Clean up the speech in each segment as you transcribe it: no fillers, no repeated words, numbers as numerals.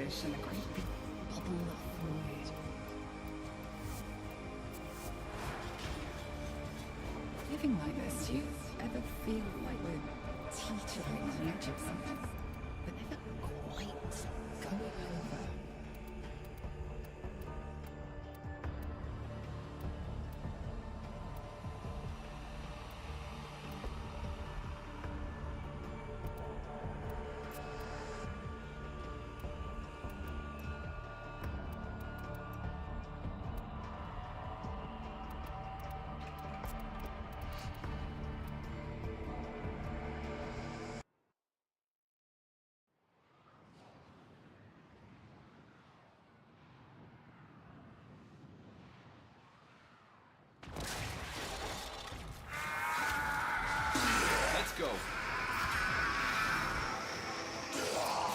fish in a great big bubble of fluid. Living like this, do you ever feel like we're teetering on the edge of something, but never quite going over? Go.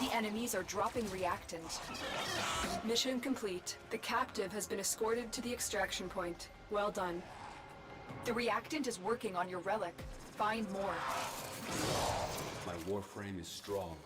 The enemies are dropping reactant. Mission complete. The captive has been escorted to the extraction point. Well done. The reactant is working on your relic. Find more. My Warframe is strong.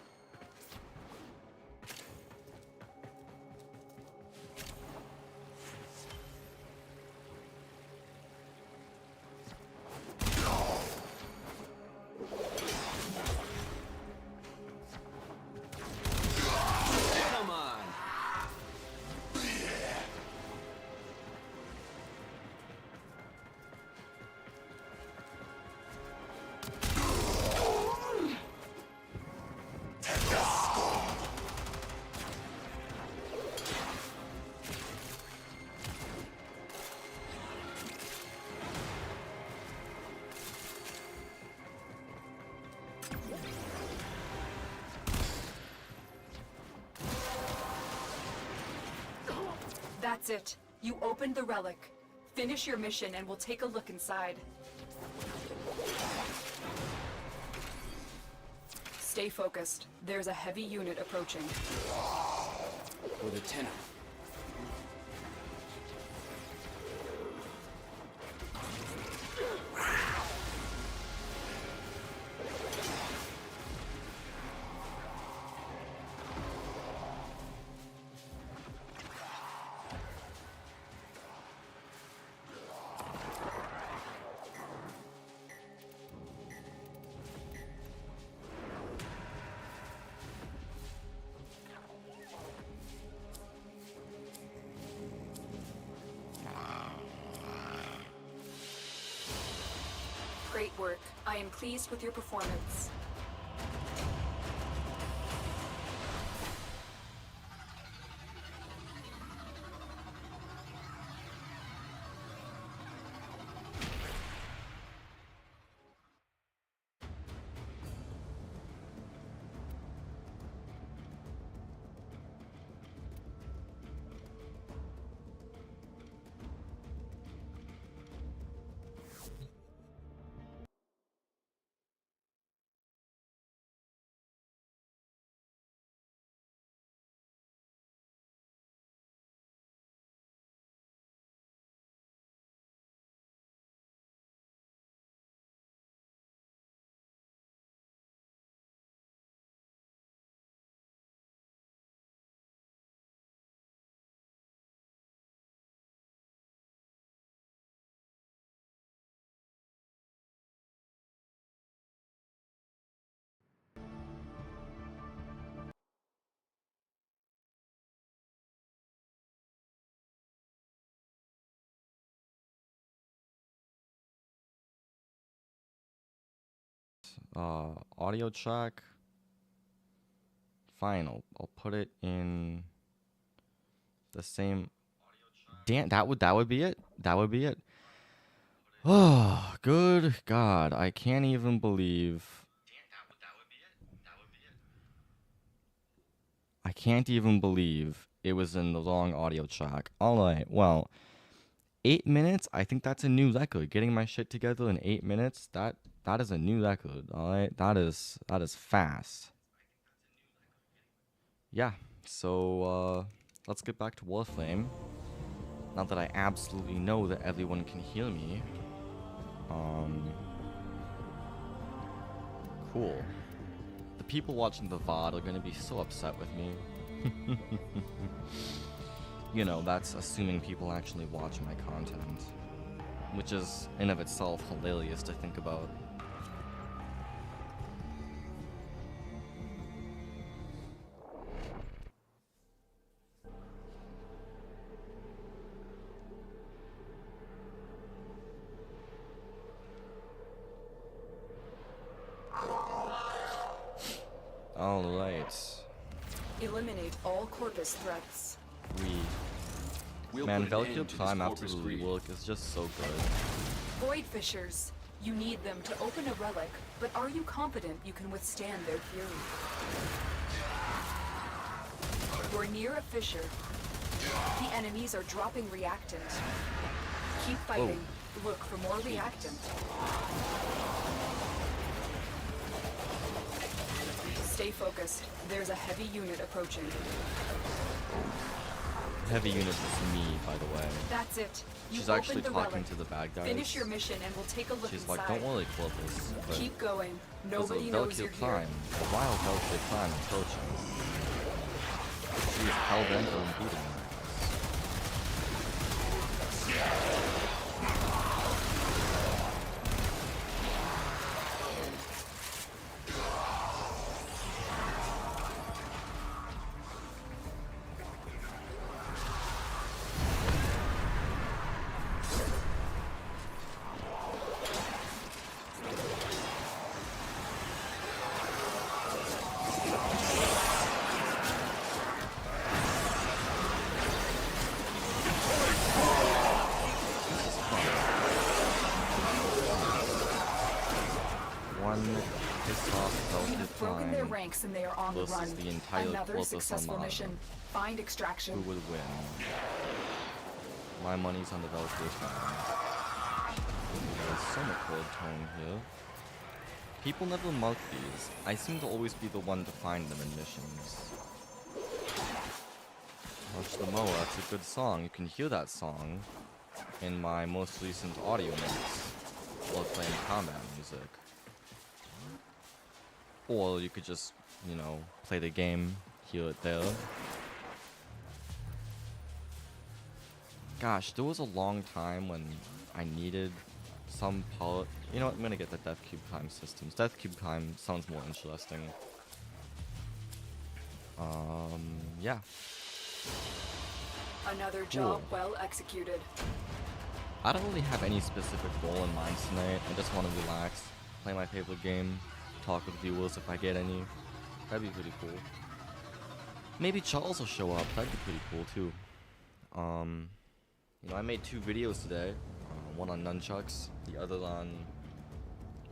That's it. You opened the relic. Finish your mission and we'll take a look inside. Stay focused. There's a heavy unit approaching. With a tenor. Great work. I am pleased with your performance. Audio track. Fine, I'll put it in the same. Damn, that would be it. That would be it. Oh, good God! I can't even believe. I can't even believe it was in the wrong audio track. All right, well, 8 minutes. I think that's a new record. Getting my shit together in 8 minutes. That is a new record. All right, that is fast. Yeah. So let's get back to Warframe. Now that I absolutely know that everyone can hear me. Cool. The people watching the VOD are gonna be so upset with me. You know, that's assuming people actually watch my content, which is in of itself hilarious to think about. Alright. Eliminate all Corpus threats. We'll Man, put an Valkyrie end to this Prime Corpus absolutely greed. work is just so good. Void Fissures. You need them to open a relic, but are you confident you can withstand their fury? We're near a fissure. The enemies are dropping reactant. Keep fighting. Look for more reactant. Stay focused. There's a heavy unit approaching. Heavy unit is me, by the way. That's it. You She's actually opened the talking relic. to the bad guys. Finish your mission and we'll take a look She's inside. like, don't worry, Clovis. But Keep going. there's Nobody a knows Valkyrie you're here. Prime, a wild Valkyrie Prime approaching. She's hell-bent on beating me. We have broken their ranks and they are on the versus run. the entire Another Corpus successful Armada. mission. Find extraction. Who would win? My money's on the Valkyrie Prime. There's so much gold tone here. People never mark these. I seem to always be the one to find them in missions. Watch the Moa, that's a good song. You can hear that song in my most recent audio mix while playing combat music. Or you could just, you know, play the game, hear it there. Gosh, there was a long time when I needed some part. You know what, I'm gonna get the Death Cube Time systems. Death Cube Time sounds more interesting. Yeah. Another job Cool. well executed. I don't really have any specific goal in mind tonight. I just want to relax, play my favorite game, talk with viewers if I get any. That'd be pretty cool. Maybe Charles will show up. That'd be pretty cool too. You know, I made 2 videos today. One on nunchucks, the other on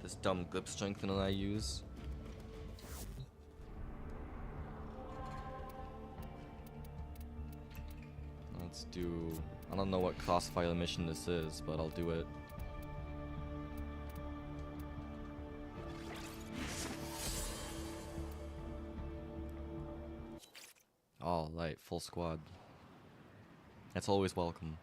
this dumb grip strengthener I use. Let's do... I don't know what crossfire mission this is, but I'll do it. Alright, full squad. That's always welcome.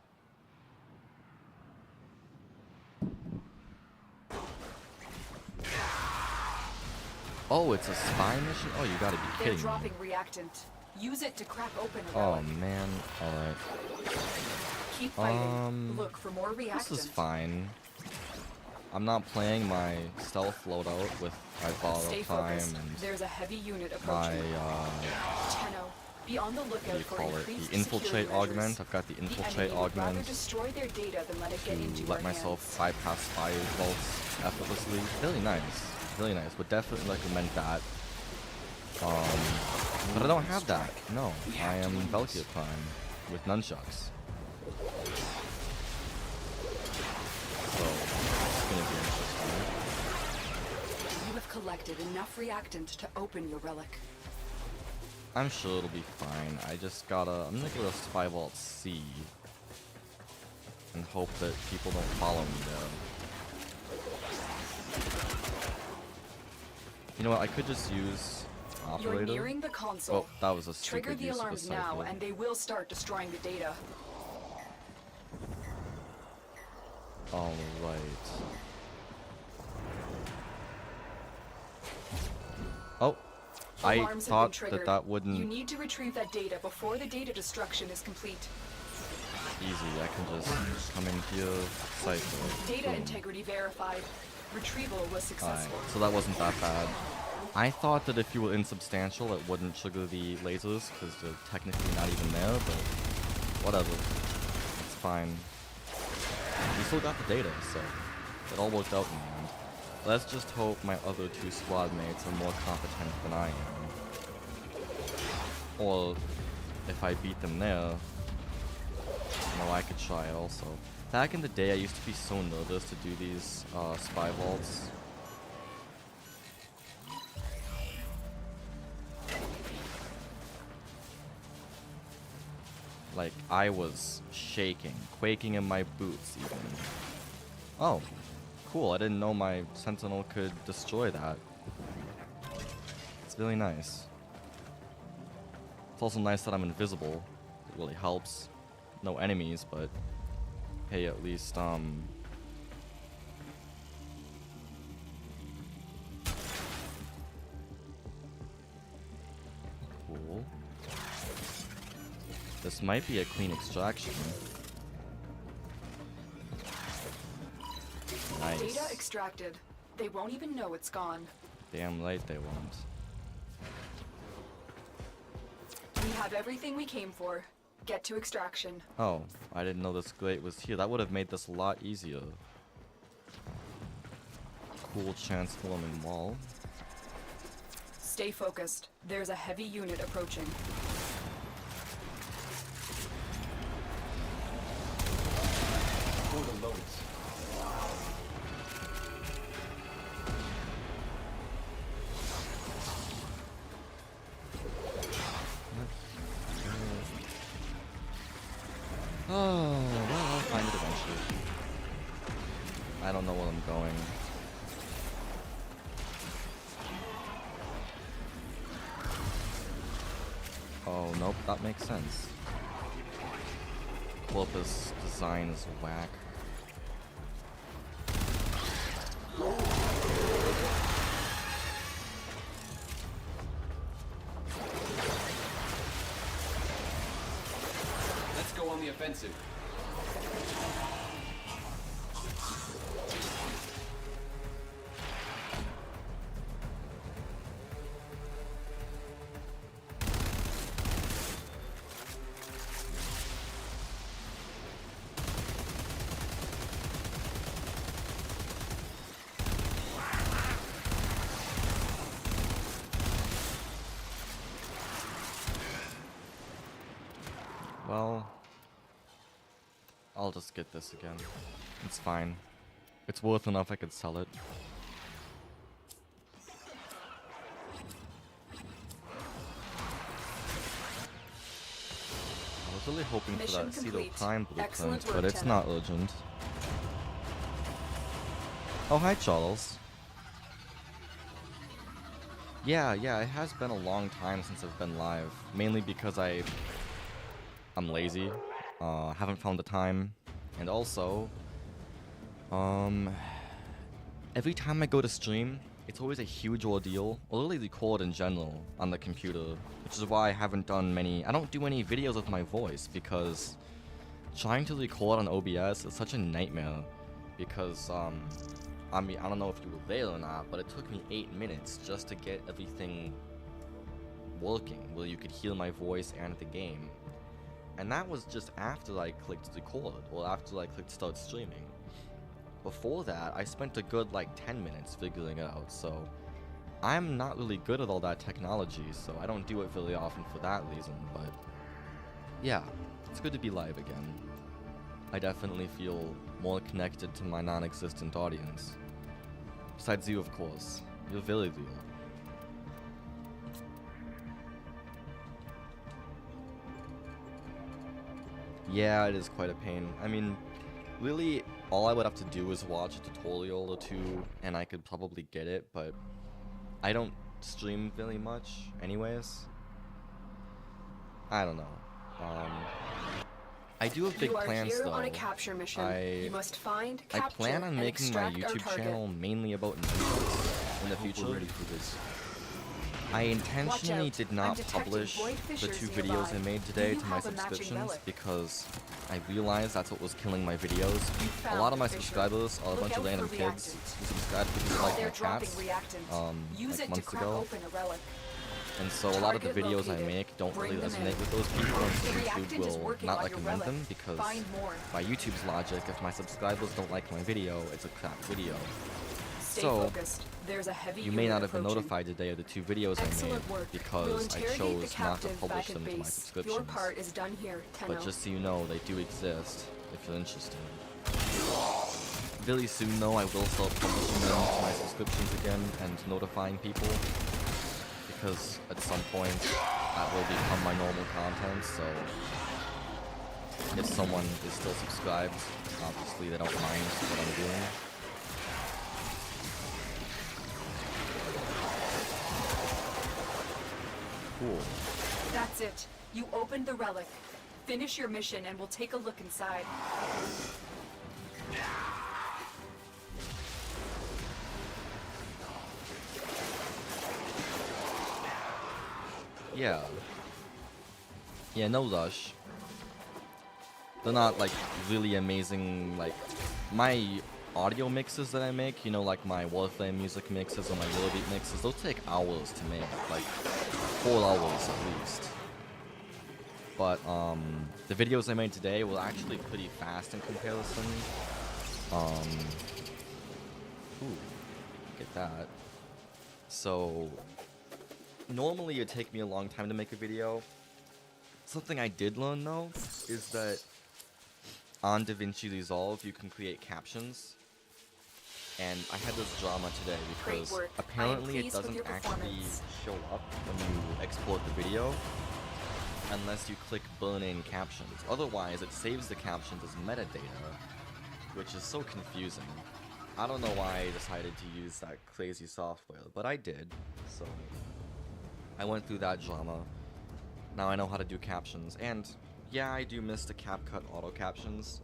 Oh, it's a spy mission? Oh, you gotta be They're kidding me. dropping reactant. Use it to crack open a Oh relic. man, alright. Keep fighting. Look for more reactant. This is fine. I'm not playing my stealth loadout with my Stay borrow time focused. and There's a heavy unit my, approaching. Tenno, be on the what lookout do you for call it? increased The infiltrate security augment. measures. I've got the The infiltrate enemy would rather augment destroy their data than let it get into to let your myself hands. bypass fire vaults effortlessly. Really nice. Really nice. Would definitely recommend that. But I don't have that. No, I am Valkyrie Prime with nunchucks. So, it's gonna be interesting. You have collected enough reactant to open your relic. I'm sure it'll be fine. I just gotta... I'm gonna go to Spy Vault C and hope that people don't follow me there. You know what? I could just use operator. You're nearing the console. Oh, that was a stupid Trigger the use of a alarms now, cycle. and they will start destroying the data. All right. Oh, I Alarms have thought been triggered. that wouldn't... You need to retrieve that data before the data destruction is complete. Easy, I can just come in here, cipher. Data Boom. integrity verified. Retrieval was successful. Alright, so that wasn't that bad. I thought that if you were insubstantial, it wouldn't trigger the lasers, because they're technically not even there, but whatever. It's fine. We still got the data, so it all worked out in the end. Let's just hope my other two squad mates are more competent than I am. Or, if I beat them there, I could try it also. Back in the day, I used to be so nervous to do these spy vaults. Like, I was shaking, quaking in my boots even. Oh, cool, I didn't know my sentinel could destroy that. It's really nice. It's also nice that I'm invisible. It really helps. No enemies, but hey, at least, cool. This might be a clean extraction. Nice. Data extracted. They won't even know it's gone. Damn right they won't. We have everything we came for. Get to extraction. Oh, I didn't know this grate was here. That would have made this a lot easier. Cool transforming wall. Stay focused. There's a heavy unit approaching. For the loads. Oh, well, I'll find it eventually. I don't know where I'm going. Oh, nope, that makes sense. Corpus design is whack. Let's go on the offensive. Well, I'll just get this again. It's fine. It's worth enough I could sell it. I was really hoping for Mission that Cedo complete. Prime Excellent blueprint, work, but it's Tenno. not urgent. Oh, hi, Charles. Yeah, it has been a long time since I've been live. Mainly because I'm lazy, haven't found the time, and also, every time I go to stream, it's always a huge ordeal, or really record in general, on the computer, which is why I don't do any videos with my voice, because trying to record on OBS is such a nightmare, because, I mean, I don't know if you were there or not, but it took me 8 minutes just to get everything working, where you could hear my voice and the game. And that was just after I clicked record, or after I clicked start streaming. Before that, I spent a good like 10 minutes figuring it out, so I'm not really good at all that technology, so I don't do it very often for that reason, but yeah, it's good to be live again. I definitely feel more connected to my non-existent audience. Besides you, of course. You're very real. Yeah, it is quite a pain. I mean, really, all I would have to do is watch a tutorial or two, and I could probably get it, but I don't stream very much anyways. I don't know. I do have big plans, You are here though. on a capture mission. You must find, I capture, plan on and making my extract our YouTube target. channel mainly about ninjas in the Hope we're future. ready for this. I intentionally out. did I'm not detecting publish void the fissures 2 nearby. videos I made Do today you to my have a matching subscriptions relic? because I realized that's what was killing my videos. You A found lot of my the fissure. subscribers are a Look bunch of out for random kids reactant. who subscribed because they like They're my dropping cats, reactant. Use like it to months crack ago. open a relic. And so a lot of the Target videos I located. make don't Bring really them in. resonate with those people, and so The reactant YouTube is will working not on your recommend relic. them because Find more. by YouTube's logic, if my subscribers don't like my video, it's a crap video. Stay So, focused. There's a heavy you may unit not have been approaching. notified today of the 2 videos I Excellent made work. We'll because I interrogate the chose not to captive publish back them at to my base. subscriptions. Your part is done here, Tenno. But just so you know, they do exist, if you're interested. Really soon though, I will start publishing them to my subscriptions again and notifying people. Because at some point, that will become my normal content, so... If someone is still subscribed, obviously they don't mind what I'm doing. Cool. That's it. You opened the relic. Finish your mission and we'll take a look inside. Yeah. Yeah, no rush. They're not like really amazing, like my audio mixes that I make, you know, like my Warframe music mixes or my Eurobeat mixes, they'll take hours to make, like 4 hours at least. But the videos I made today were actually pretty fast in comparison. Ooh, get that. So normally it'd take me a long time to make a video. Something I did learn though is that on DaVinci Resolve you can create captions. And I had this drama today because apparently it doesn't actually show up when you export the video unless you click burn in captions. Otherwise it saves the captions as metadata, which is so confusing. I don't know why I decided to use that crazy software, but I did. So I went through that drama. Now I know how to do captions, and yeah, I do miss the CapCut auto captions,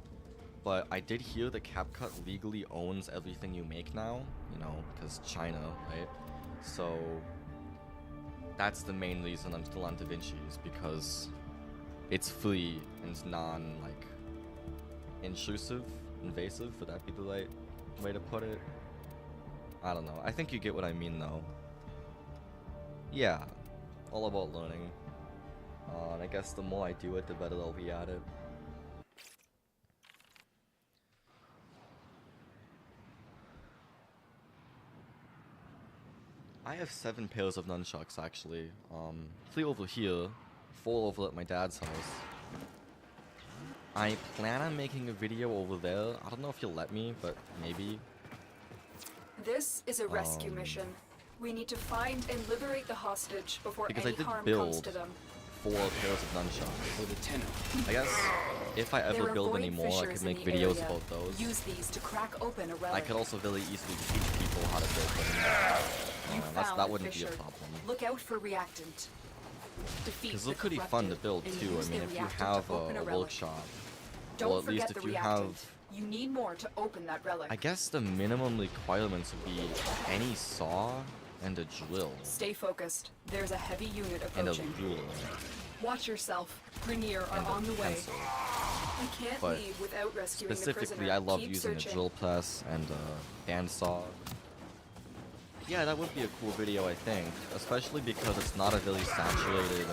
but I did hear that CapCut legally owns everything you make now, you know, because China, right? So that's the main reason I'm still on DaVinci, is because it's free and it's non-like intrusive, invasive. Would that be the right way to put it? I don't know. I think you get what I mean though. Yeah, all about learning. And I guess the more I do it, the better I'll be at it. I have 7 pairs of nunchucks actually. 3 over here, 4 over at my dad's house. I plan on making a video over there. I don't know if you'll let me, but maybe. This is a rescue mission. We need to find and liberate the hostage before Because any I did harm build comes to them. 4 pairs of nunchucks. For the Tenno. I guess if I ever There are build void any more, I fissures could make in the videos area. about those. Use these to crack open a relic. I could also really easily teach people how to build them. You found That the wouldn't be a fissure. problem. Look out for reactant. Defeat Because the they're pretty fun to corrupted build and too. use I mean, the if you reactant to have open a relic. workshop, Don't well, at forget least the if you reactant. have, You need more to open that relic. I guess the minimum requirements would be any saw and a drill Stay focused. There's a heavy unit and a approaching. ruler Watch yourself. Grenier are and on the a way. pencil. We can't But leave without rescuing Specifically, the prisoner. I love Keep using searching. a drill press and a bandsaw. Yeah, that would be a cool video, I think, especially because it's not a really saturated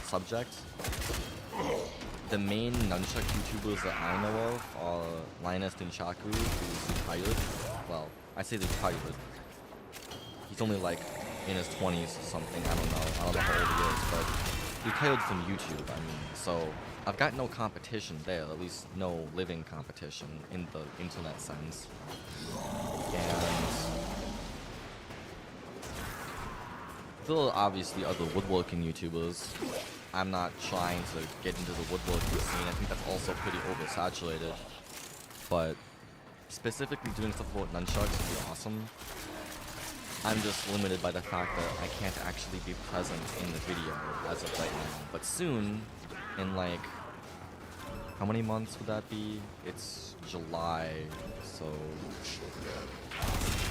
subject. The main nunchuck YouTubers that I know of are Linus Nunchaku, who's retired. Well, I say retired. He's only like in his 20s or something. I don't know how old he is, but retired from YouTube. I mean, so I've got no competition there. At least no living competition in the internet sense. And there are obviously other woodworking YouTubers. I'm not trying to get into the woodworking scene. I think that's also pretty oversaturated. But specifically doing stuff about nunchucks would be awesome. I'm just limited by the fact that I can't actually be present in the video as of right now. But soon, in like, how many months would that be? It's July, so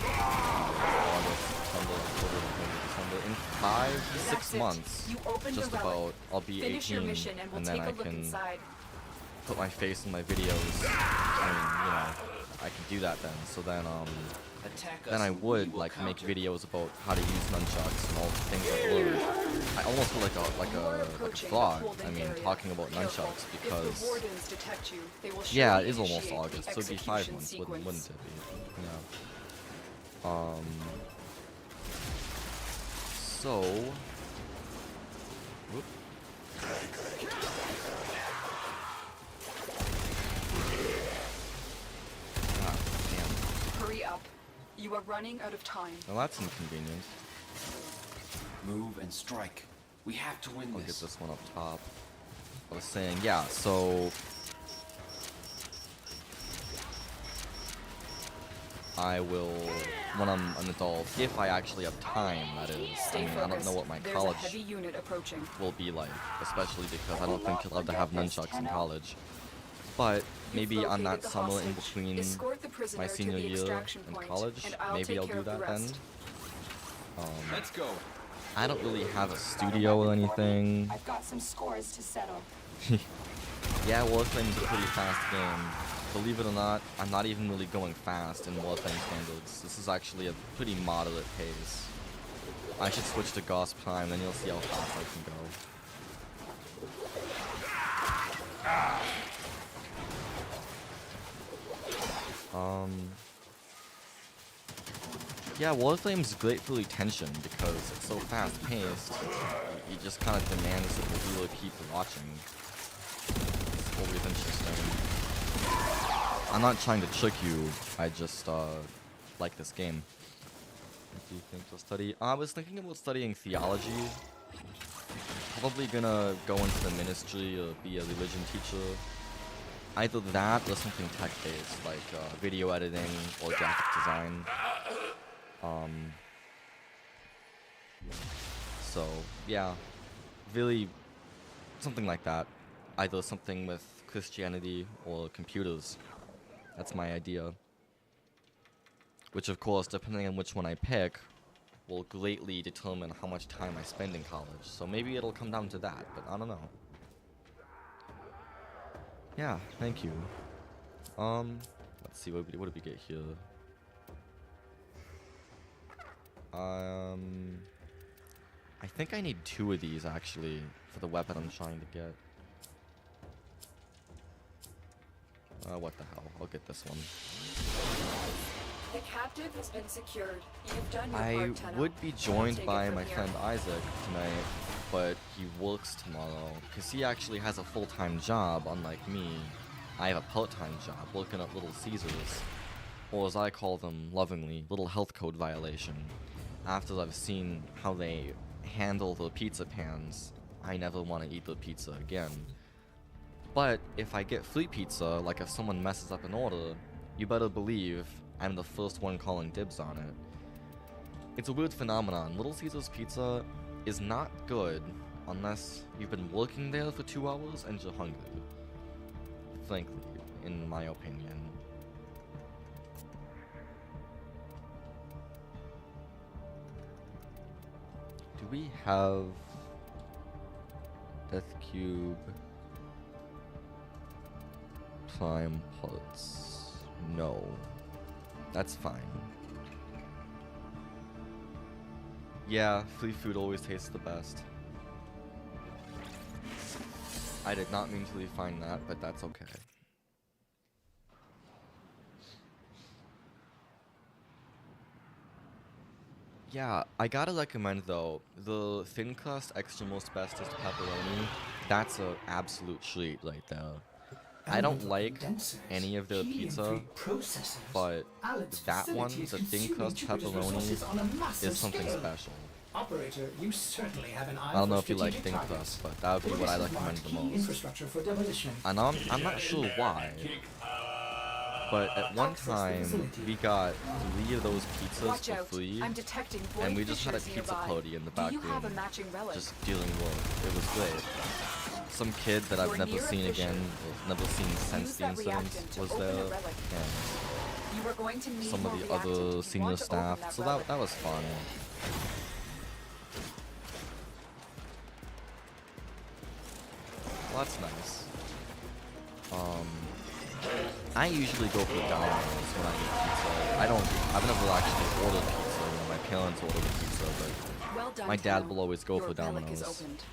August, September, October, November, December. In 5, 6 That's it. months, You opened just the relic. about. I'll be Finish 18, your mission and we'll and then take a I look can inside. put my face in my videos. I mean, you know, I can do that then. So then, Attack us then I and we would will like make counter. videos about how to use nunchucks and all the things I learned. I almost feel like You are a approaching the fraud. holding I mean, area. talking about Careful. nunchucks If because the wardens detect you, they will yeah, surely it is almost initiate August, the so it'd be 5 execution months, sequence. wouldn't it be? Yeah. So. Whoop. Ah, damn. Hurry up. You are running out of time. Well, that's inconvenient. Move and strike. We have to win I'll get this. this one up top. I was saying, yeah, so I will, when I'm an adult, if I actually have time, that is. I Stay mean, I don't focused. know what my There's college a heavy unit approaching. will be like, especially because I don't think you're allowed to have nunchucks in college. But maybe You've on that located the summer in hostage. between Escort the prisoner my to senior the year extraction in point, college, and I'll maybe take I'll care do of the that then. rest. Let's go. I don't really have a studio or anything. I've got some scores to settle. Yeah, Warframe's a pretty fast game. Believe it or not, I'm not even really going fast in Warframe standards. This is actually a pretty moderate pace. I should switch to Gauss Prime, then you'll see how fast I can go. Yeah, Warframe's great for retention because it's so fast-paced. You just kind of demands that the viewer keep watching. It's always interesting. I'm not trying to trick you. I just like this game. What do you think you'll study? I was thinking about studying theology. Probably gonna go into the ministry or be a religion teacher. Either that or something tech-based, like video editing or graphic design. So, yeah, really something like that. Either something with Christianity or computers. That's my idea. Which, of course, depending on which one I pick, will greatly determine how much time I spend in college. So maybe it'll come down to that, but I don't know. Yeah, thank you. Let's see, what did we get here? I think I need 2 of these, actually, for the weapon I'm trying to get. What the hell? I'll get this one. The captive has been secured. You've done your I part, Tenno. would be Now joined take it by from my here. friend Isaac tonight, but he works tomorrow, because he actually has a full-time job, unlike me. I have a part-time job, working at Little Caesars, or as I call them lovingly, Little Health Code Violation. After I've seen how they handle the pizza pans, I never want to eat the pizza again. But if I get free pizza, like if someone messes up an order, you better believe I'm the first one calling dibs on it. It's a weird phenomenon. Little Caesars Pizza is not good unless you've been working there for 2 hours and you're hungry. Frankly, in my opinion. Do we have Death Cube Prime parts? No. That's fine. Yeah, free food always tastes the best. I did not mean to refine that, but that's okay. Yeah, I gotta recommend though, the thin crust extra most bestest pepperoni, that's a absolute treat right there. I don't like any of their pizza, but that one, the thin crust pepperoni, is something special. Operator, you certainly have an eye I don't know for if you like strategic thin targets. crust, but that would be what I recommend the Key most. infrastructure for demolition. And I'm not sure why, but at one time we got 3 of those pizzas Watch for out. free, I'm detecting and void we just had a fissures pizza nearby. party in the Do back you have a room, matching relic? just dealing with. It was great. Some kid that I've You're never near a seen fissure. again, or never seen since Use the that incident, reactant to was open there, a relic. and You are going to need some more of the reactant if other you senior want to open staff, that so relic. that was fun. Well, that's nice. I usually go for Domino's when I get pizza. I've never actually ordered pizza. You know, my parents order the pizza, but Well done, my dad Tino. will always go Your for relic is Domino's. opened.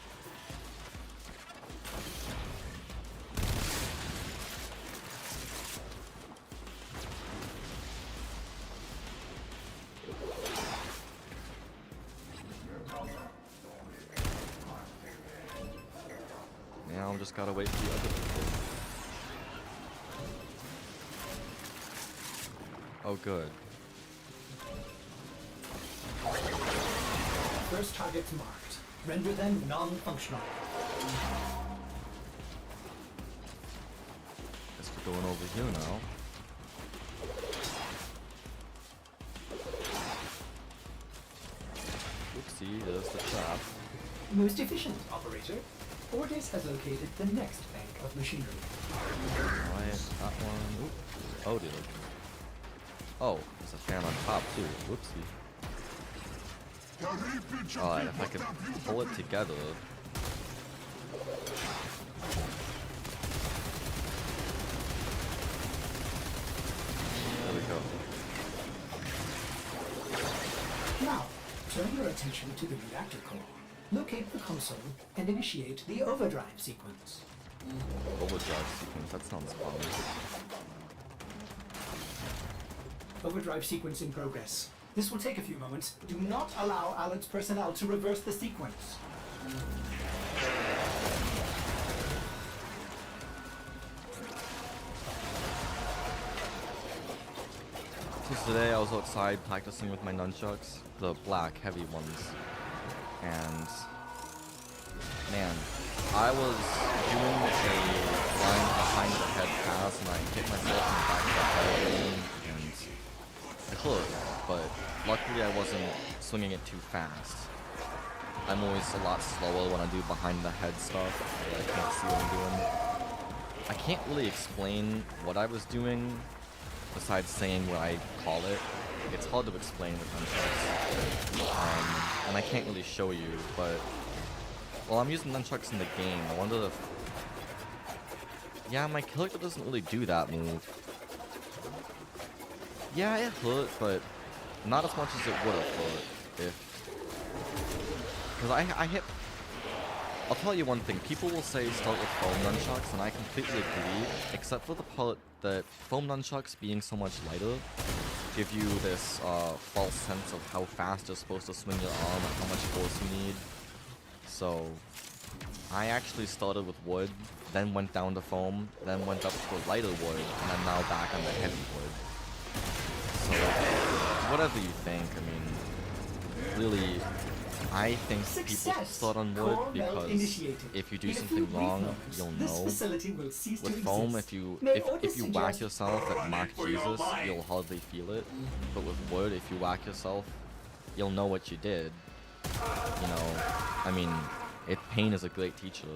Now I'm just gotta wait for the other people. Oh, good. First targets marked. Render them non-functional. Guess we're going over here now. Oopsie, there's the trap. Most efficient, operator. Ordis has located the next bank of machinery. Alright, that one. Oop. Oh, dude. Oh, there's a fan on top too. Whoopsie. Alright, if I could pull it together. There we go. Now, turn your attention to the reactor core. Locate the console and initiate the overdrive sequence. Overdrive sequence, that sounds fun. Overdrive sequence in progress. This will take a few moments. Do not allow Alan's personnel to reverse the sequence. So today I was outside practicing with my nunchucks, the black heavy ones, and man, I was doing a line behind the head pass and I hit myself in the back of the head and it hurt, but luckily I wasn't swinging it too fast. I'm always a lot slower when I do behind the head stuff, but I can't see what I'm doing. I can't really explain what I was doing besides saying what I call it. It's hard to explain with nunchucks. And I can't really show you, but well, I'm using nunchucks in the game. I wonder if... Yeah, my character doesn't really do that move. Yeah, it hurt, but not as much as it would have hurt if... Because I hit... I'll tell you one thing. People will say start with foam nunchucks, and I completely agree, except for the part that foam nunchucks being so much lighter give you this false sense of how fast you're supposed to swing your arm and how much force you need. So I actually started with wood, then went down to foam, then went up to a lighter wood, and I'm now back on the heavy wood. So whatever you think, I mean, really, I think people start on wood because if you do something wrong, you'll know. With foam, if you whack yourself at Mark Jesus, you'll hardly feel it. But with wood, if you whack yourself, you'll know what you did. You know, I mean, pain is a great teacher.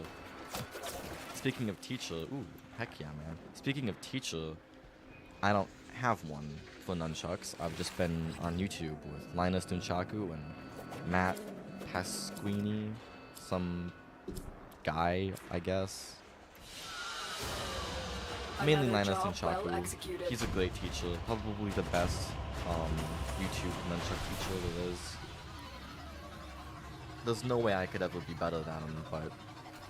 Speaking of teacher, ooh, heck yeah, man. Speaking of teacher, I don't have one for nunchucks. I've just been on YouTube with Linus Nunchaku and Matt Pasquini, some guy, I guess. Mainly Another Linus job well Nunchaku. executed. He's a great teacher, probably the best YouTube nunchuck teacher there is. There's no way I could ever be better than him, but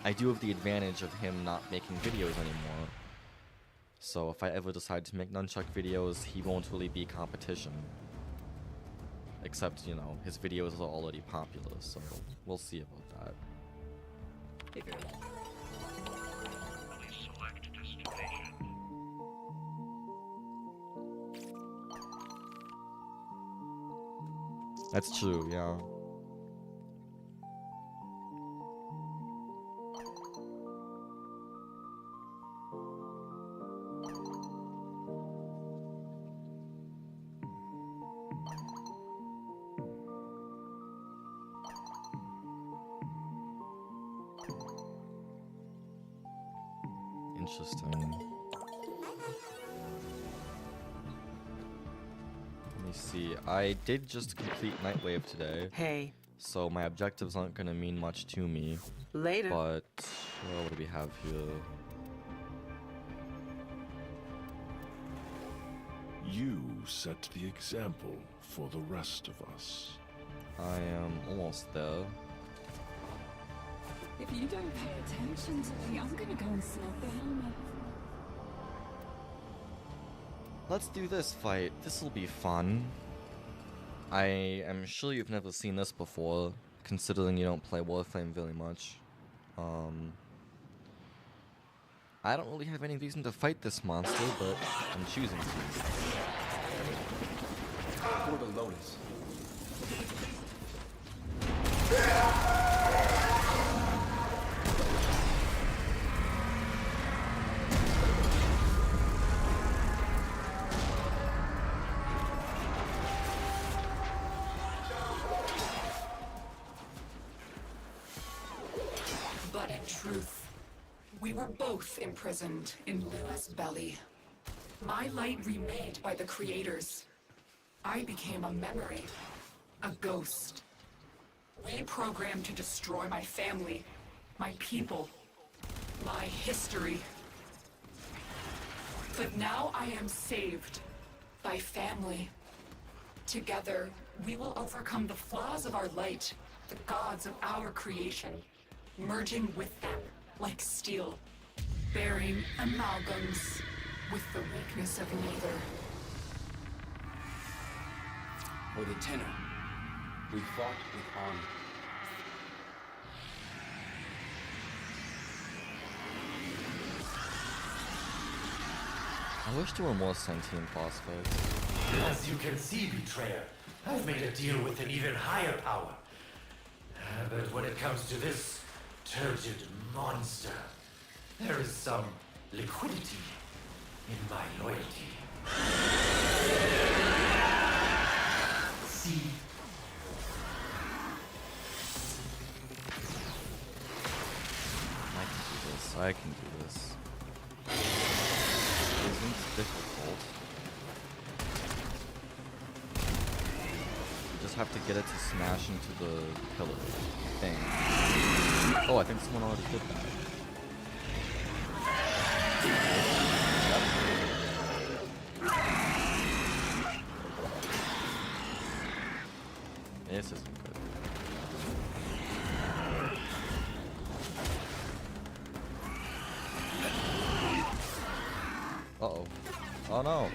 I do have the advantage of him not making videos anymore. So if I ever decide to make nunchuck videos, he won't really be competition. Except, you know, his videos are already popular, so we'll see about that. That's true, yeah. Interesting. Let me see. I did just complete Nightwave today. Hey, so my objectives aren't gonna mean much to me. Later. But what do we have here? You set the example for the rest of us. I am almost there. If you don't pay attention to me, I'm gonna go and snag the helmet. Let's do this fight. This will be fun. I am sure you've never seen this before, considering you don't play Warframe very much. I don't really have any reason to fight this monster, but I'm choosing to. For the Lotus. But in truth, we were both imprisoned in Luna's belly. My light remade by the creators. I became a memory, a ghost. Reprogrammed to destroy my family, my people, my history. But now I am saved by family. Together, we will overcome the flaws of our light, the gods of our creation, merging with them like steel, bearing amalgams with the weakness of neither. For the tenor, we fought with honor. I wish there were more sentient boss fights. As you can see, Betrayer, I've made a deal with an even higher power. But when it comes to this turgid monster, there is some liquidity in my loyalty. See? I can do this. Isn't difficult. You just have to get it to smash into the pillar thing. Oh, I think someone already did that. This isn't good. Uh-oh. Oh no.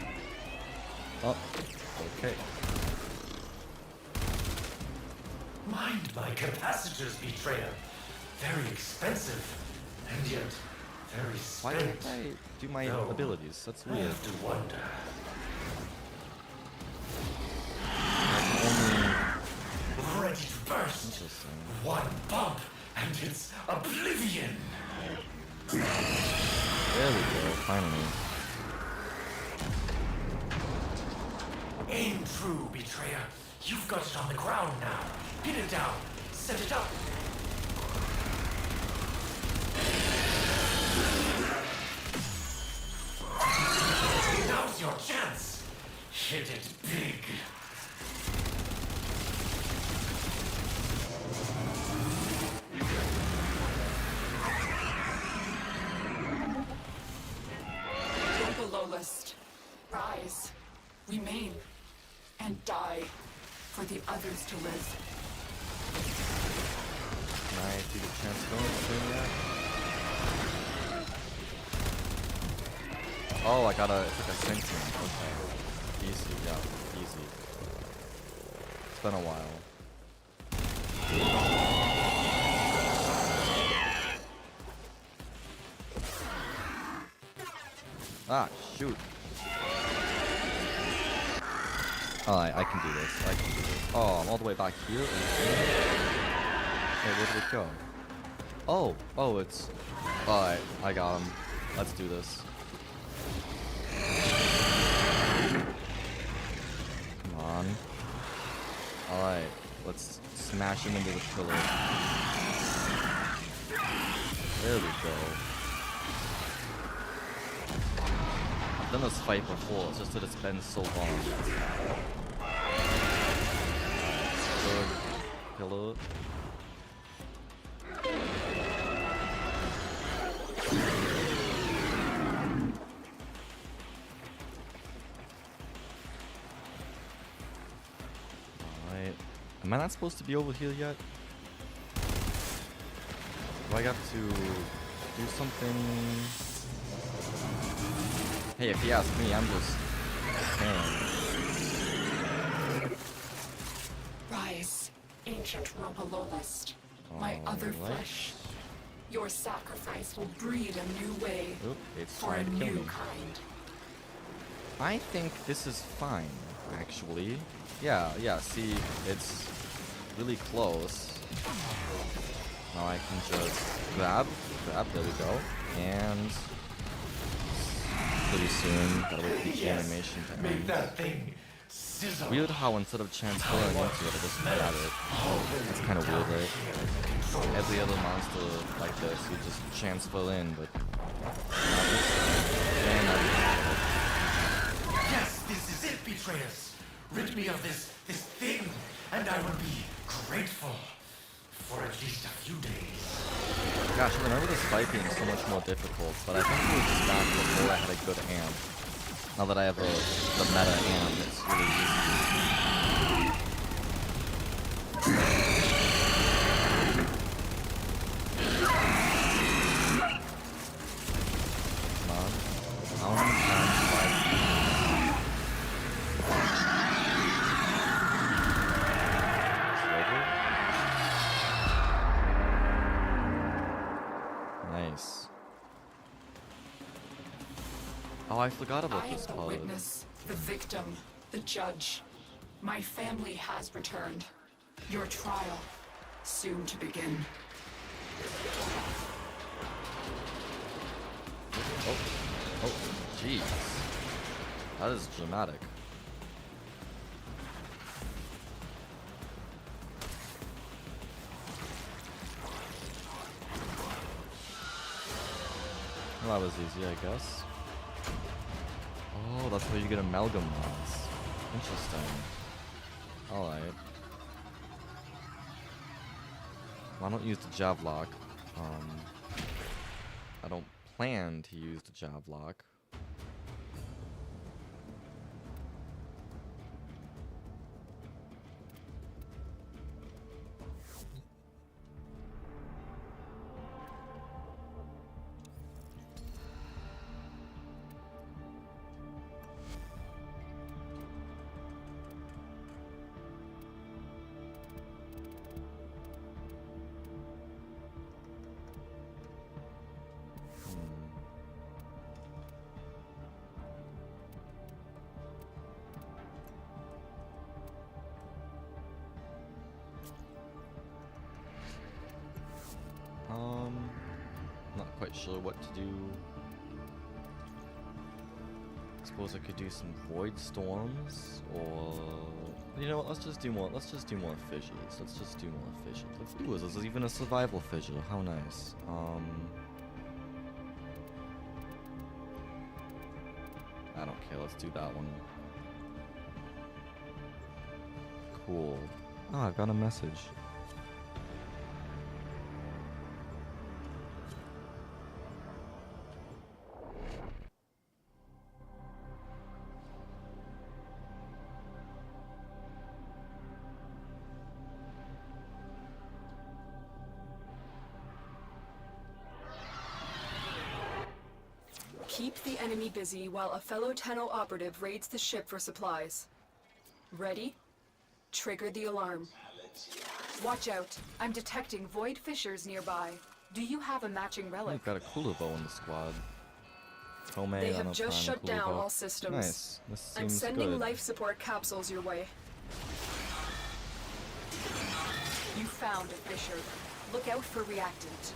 Oh, okay. Mind my capacitors, Betrayer. Very expensive, and yet very Why spent. didn't I do my No. abilities? That's I weird. have to wonder. Ready to burst. Interesting. One bump, and it's oblivion. There we go, finally. Aim true, Betrayer. You've got it on the ground now. Pin it down. Set it up. Now's your chance. Hit it big. Take a low list. Rise, remain, and die for the others to live. Can I do the transference thing yet? Oh, I gotta, it's like a sentient. Okay. Easy, yeah, easy. It's been a while. Ah, shoot. Alright, I can do this. I can do this. Oh, I'm all the way back here. Hey, where did it go? Oh, it's... Alright, I got him. Let's do this. Come on. Alright, let's smash him into the pillar. There we go. I've done this fight before, it's just that it's been so long. Good. pillar. Alright. Am I not supposed to be over here yet? Do I got to do something? Hey, if you ask me, I'm just saying. Rise, ancient Romololist. My other flesh. Your sacrifice will breed a new way Oop, it's for a trying to kill new me. kind. I think this is fine, actually. Yeah, see, it's really close. Now I can just grab, there we go, and pretty soon that'll be the animation to Make end. that thing sizzle. Weird how instead of transferring into it, I just grab it. It's kind of weird, right? Every other monster like this, you just transfer in, but not this thing. And Yes, this is it, betrayers. Rid me of this thing, and I will be grateful for at least a few days. gosh, I remember this fight being so much more difficult, but I think it was just back before I had a good amp. Now that I have the meta amp, it's really Come on. How many times do I... Nice. Oh, I forgot about I am this the part. witness, the victim, the judge. My family has returned. Your trial, soon to begin. Oh, jeez. That is dramatic. Well, that was easy, I guess. Oh, that's where you get amalgam ones. Interesting. Alright. Well, I don't use the Javlock. I don't plan to use the Javlock. Not quite sure what to do. Suppose I could do some void storms, or you know what? Let's just do more fissures. Let's just do more fissures. Ooh, this is even a survival fissure. How nice. I don't care. Let's do that one. Cool. Oh, I've got a message. Keep the enemy busy while a fellow Tenno operative raids the ship for supplies. Ready? Trigger the alarm. Watch out. I'm detecting void fissures nearby. Do you have a matching relic? We've got a cooler bow in the squad. Tomei, They Leno, have just Prime, shut cooler down bow. all systems. Nice. This I'm seems sending good. life support capsules your way. You found a fissure. Look out for reactant.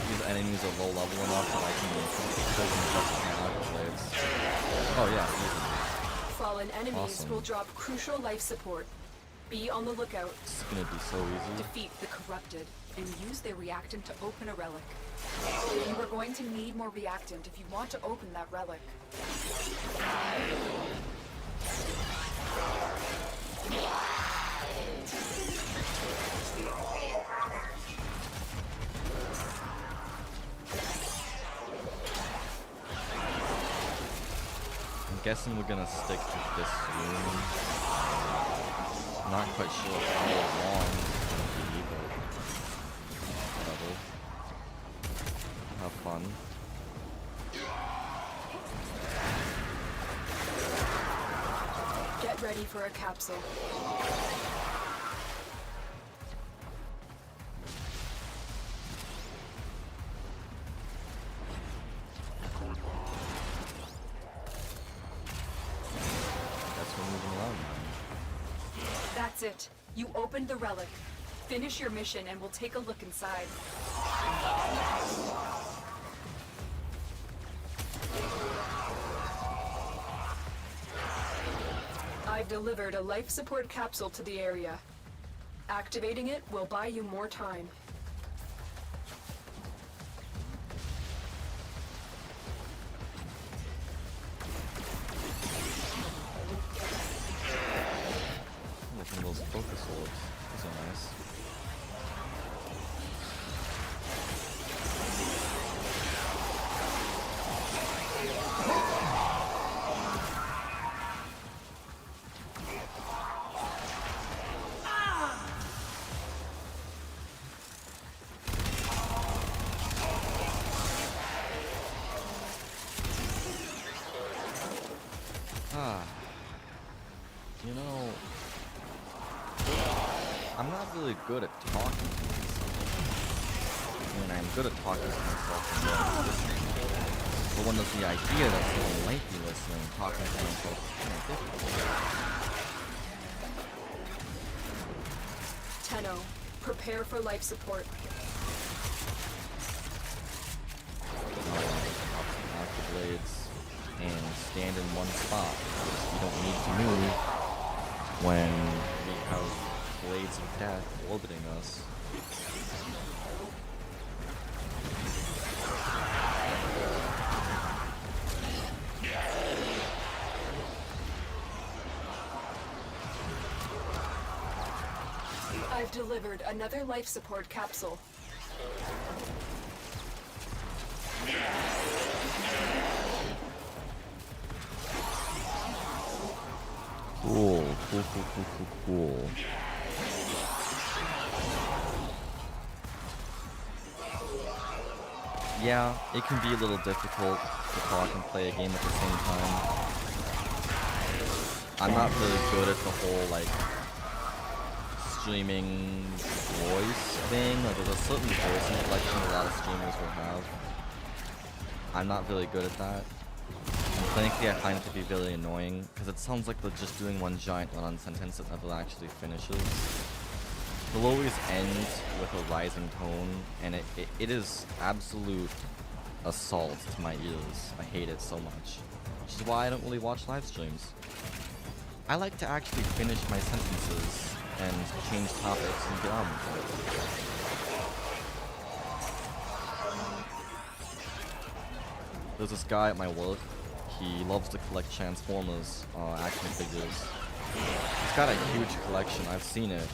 These enemies are low level enough that I can just Oh yeah, easy. Fallen enemies Awesome. will drop crucial life support. Be on the lookout. It's gonna be so easy. Defeat the corrupted and use their reactant to open a relic. You are going to need more reactant if you want to open that relic. guessing we're gonna stick to this room. Not quite sure how long it's gonna be, but whatever. Have fun. Get ready for a capsule. That's it. You opened the relic. Finish your mission and we'll take a look inside. I've delivered a life support capsule to the area. Activating it will buy you more time. Some of those focus orbs. Those are nice. You know, I'm not really good at talking to myself. I mean, I'm good at talking to myself and listening. But when there's the idea that someone might be listening, talking to myself is kind of difficult. Tenno, prepare for life support. Out the blades and stand in one spot. You don't need to move when we have blades of death orbiting us. I've delivered another life support capsule. Cool. Yeah, it can be a little difficult to talk and play a game at the same time. I'm not really good at the whole, like, streaming voice thing. Like, there's a certain voice inflection a lot of streamers will have. I'm not really good at that. And frankly, I find it to be really annoying, because it sounds like they're just doing one giant run-on sentence that never actually finishes. They'll always end with a rising tone, and it is absolute assault to my ears. I hate it so much. Which is why I don't really watch live streams. I like to actually finish my sentences and change topics and get on with it. There's this guy at my work. He loves to collect Transformers action figures. He's got a huge collection. I've seen it.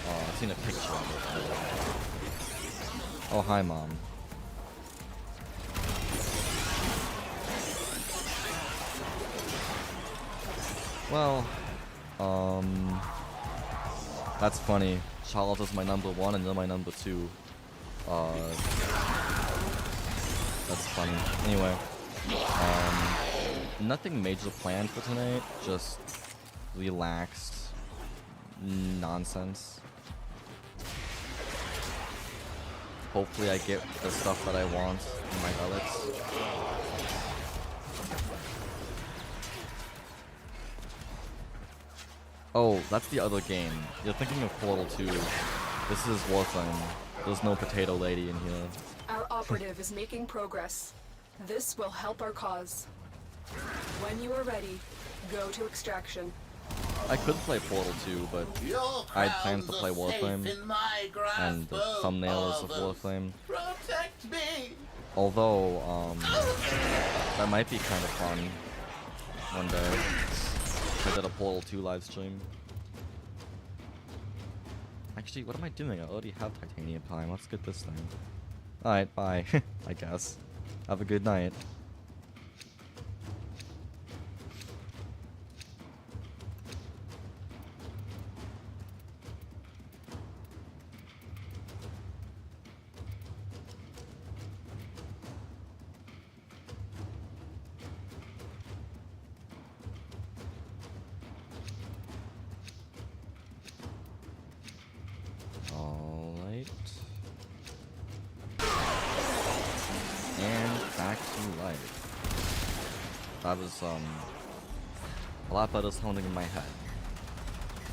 I've seen a picture of it. Oh, hi, Mom. Well, that's funny. Charles is my number 1 and you're my number 2. That's funny. Anyway, nothing major planned for tonight. Just relaxed nonsense. Hopefully I get the stuff that I want in my relics. Oh, that's the other game. You're thinking of Portal 2. This is Warframe. There's no potato lady in here. Our operative is making progress. This will help our cause. When you are ready, go to extraction. I could play Portal 2, but I had plans to play Warframe, and the thumbnail is of Warframe. Protect me. Although, that might be kind of fun one day. If I did a Portal 2 live stream. Actually, what am I doing? I already have titanium time. Let's get this thing. Alright, bye. I guess. Have a good night. new light. That was a lot better sounding in my head.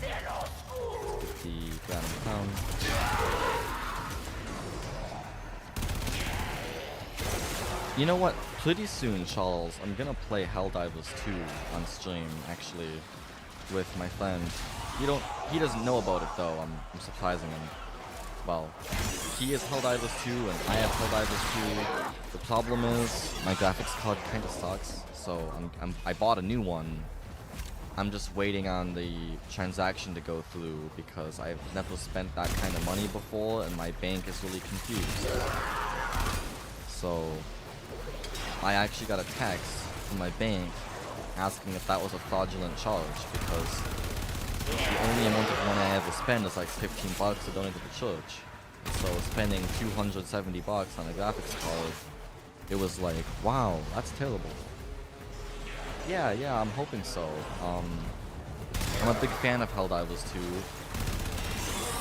Let's get the ground down. You know what? Pretty soon, Charles, I'm gonna play Helldivers 2 on stream, actually, with my friend. He doesn't know about it though. I'm surprising him. Well, he has Helldivers 2 and I have Helldivers 2. The problem is my graphics card kind of sucks, so I bought a new one. I'm just waiting on the transaction to go through because I've never spent that kind of money before and my bank is really confused. So I actually got a text from my bank asking if that was a fraudulent charge because the only amount of money I ever spend is like 15 bucks to donate to the church. So spending 270 bucks on a graphics card, it was like, wow, that's terrible. Yeah, I'm hoping so. I'm a big fan of Helldivers 2.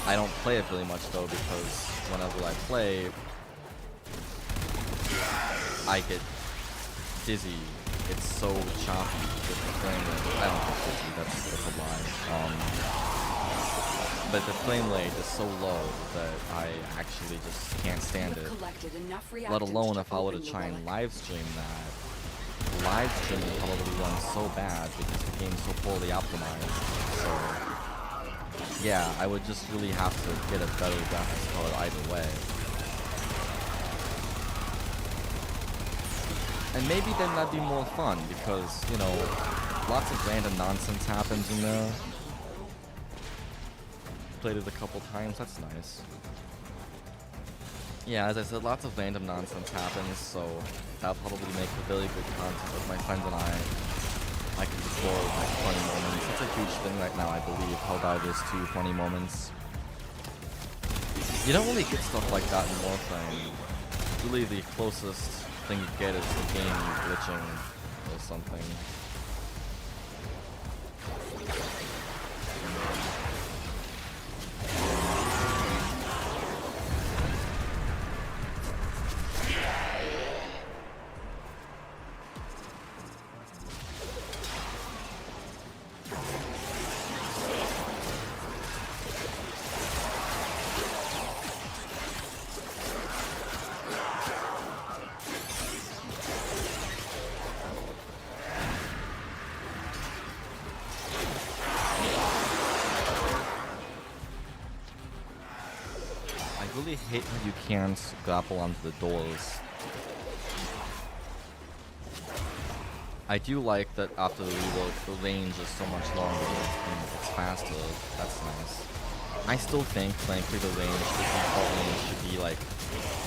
I don't play it really much though because whenever I play, I get dizzy. It's so choppy with the frame rate. I don't get dizzy, that's a lie. But the frame rate is so low that I actually just can't stand it. Let alone if I were to try and live stream that. Live streaming probably runs so bad because the game's so poorly optimized. So yeah, I would just really have to get a better graphics card either way. And maybe then that'd be more fun because, you know, lots of random nonsense happens in there. Played it a couple times, that's nice. Yeah, as I said, lots of random nonsense happens, so that'll probably make a very good content with my friend and I can record like funny moments. It's a huge thing right now, I believe. Helldivers 2 funny moments. You don't really get stuff like that in Warframe. Really, the closest thing you get is the game glitching or something. I really hate how you can't grapple onto the doors. I do like that after the reload, the range is so much longer and it's faster. That's nice. I still think, frankly, the default range should be like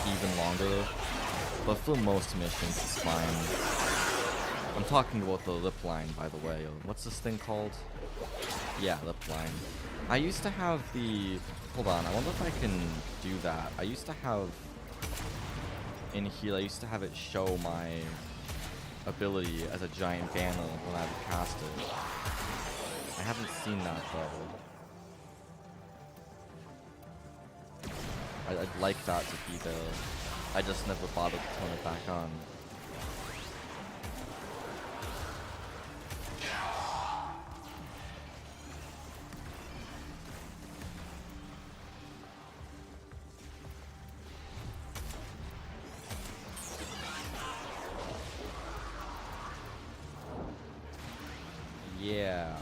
even longer, but for most missions it's fine. I'm talking about the lip line, by the way. What's this thing called? Yeah, lip line. I used to have the... Hold on, I wonder if I can do that. I used to have... In here, I used to have it show my ability as a giant banner when I would cast it. I haven't seen that, though. I'd like that to be there. I just never bothered to turn it back on. Yeah.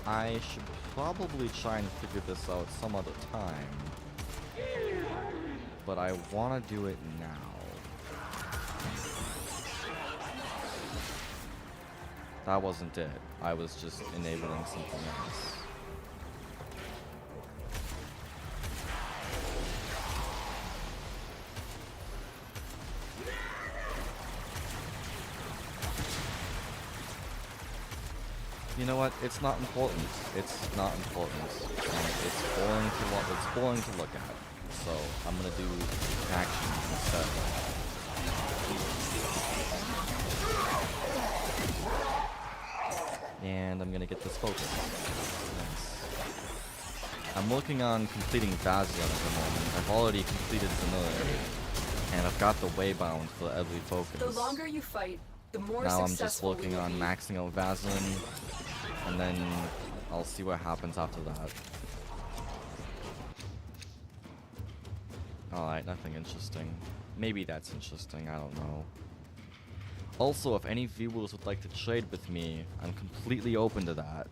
I should probably try and figure this out some other time. But I want to do it now. That wasn't it. I was just enabling something else. You know what? It's not important. It's not important. It's boring to look at. So I'm gonna do action instead. And I'm gonna get this focus. Nice. I'm working on completing Bastion at the moment. I've already completed Vanilla, and I've got the waybound for every focus. The longer you fight, the more Now I'm just successful working we will on be. maxing out Vaseline, and then I'll see what happens after that. Alright, nothing interesting. Maybe that's interesting, I don't know. Also, if any viewers would like to trade with me, I'm completely open to that.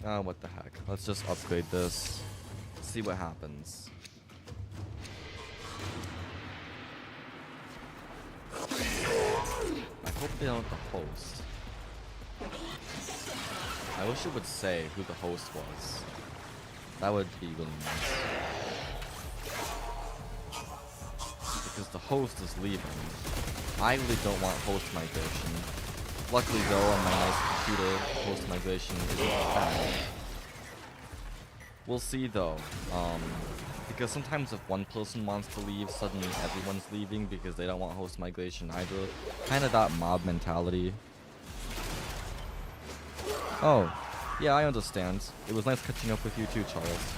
Oh, what the heck. Let's just upgrade this. See what happens. I hope they don't the host. I wish it would say who the host was. That would be really nice. Because the host is leaving. I really don't want host migration. Luckily though, on my nice computer, host migration isn't bad. We'll see though. Because sometimes if one person wants to leave, suddenly everyone's leaving because they don't want host migration either. Kind of that mob mentality. Oh, yeah, I understand. It was nice catching up with you too, Charles.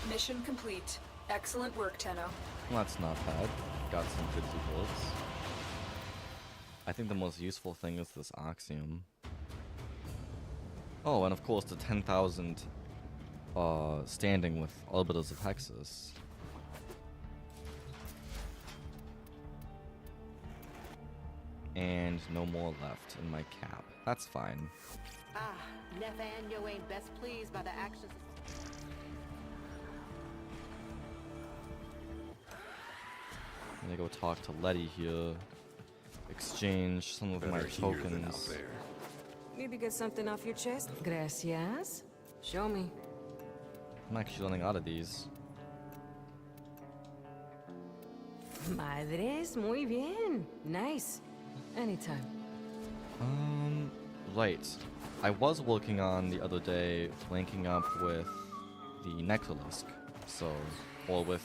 Mission complete. Excellent work, Tenno. Well, that's not bad. Got some good results. I think the most useful thing is this Axiom. Oh, and of course the 10,000 standing with Arbiters of Hexus. And no more left in my cap. That's fine. Ah, Nathaniel ain't best pleased by the actions. I'm gonna go talk to Letty here. Exchange some of my tokens. Maybe get something off your chest. Gracias. Show me. I'm actually running out of these. Madres, muy bien. Nice. Anytime. Right. I was working on the other day linking up with the Necrolisk. So, or with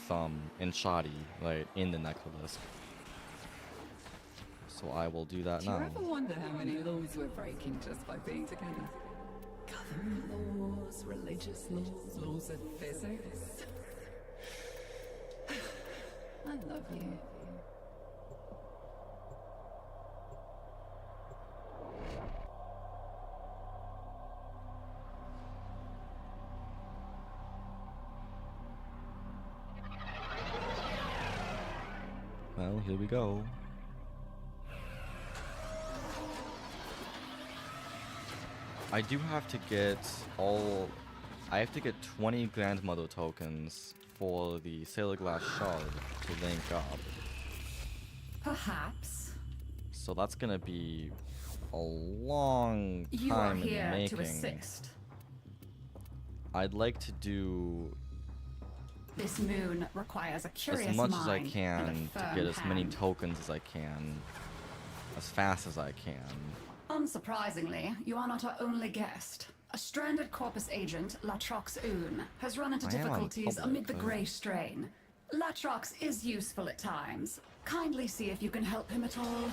Enchadi, right, in the Necrolisk. So I will do that Do you now. ever wonder how many laws we're breaking just by being together? Government laws, religious laws, laws of physics. I love you. Well, here we go. I do have to get I have to get 20 Grandmother tokens for the Sailor Glass Shard to link up. Perhaps. So that's gonna be a long time You are in here making. to assist. I'd like to do This moon requires a curious as much mind as I and can a to firm get as many hand. tokens as I can, as fast as I can. Unsurprisingly, you are not our only guest. A stranded Corpus agent, Latrox Oon, has run into I am on difficulties public, amid the right? Grey Strain. Latrox is useful at times. Kindly see if you can help him at all.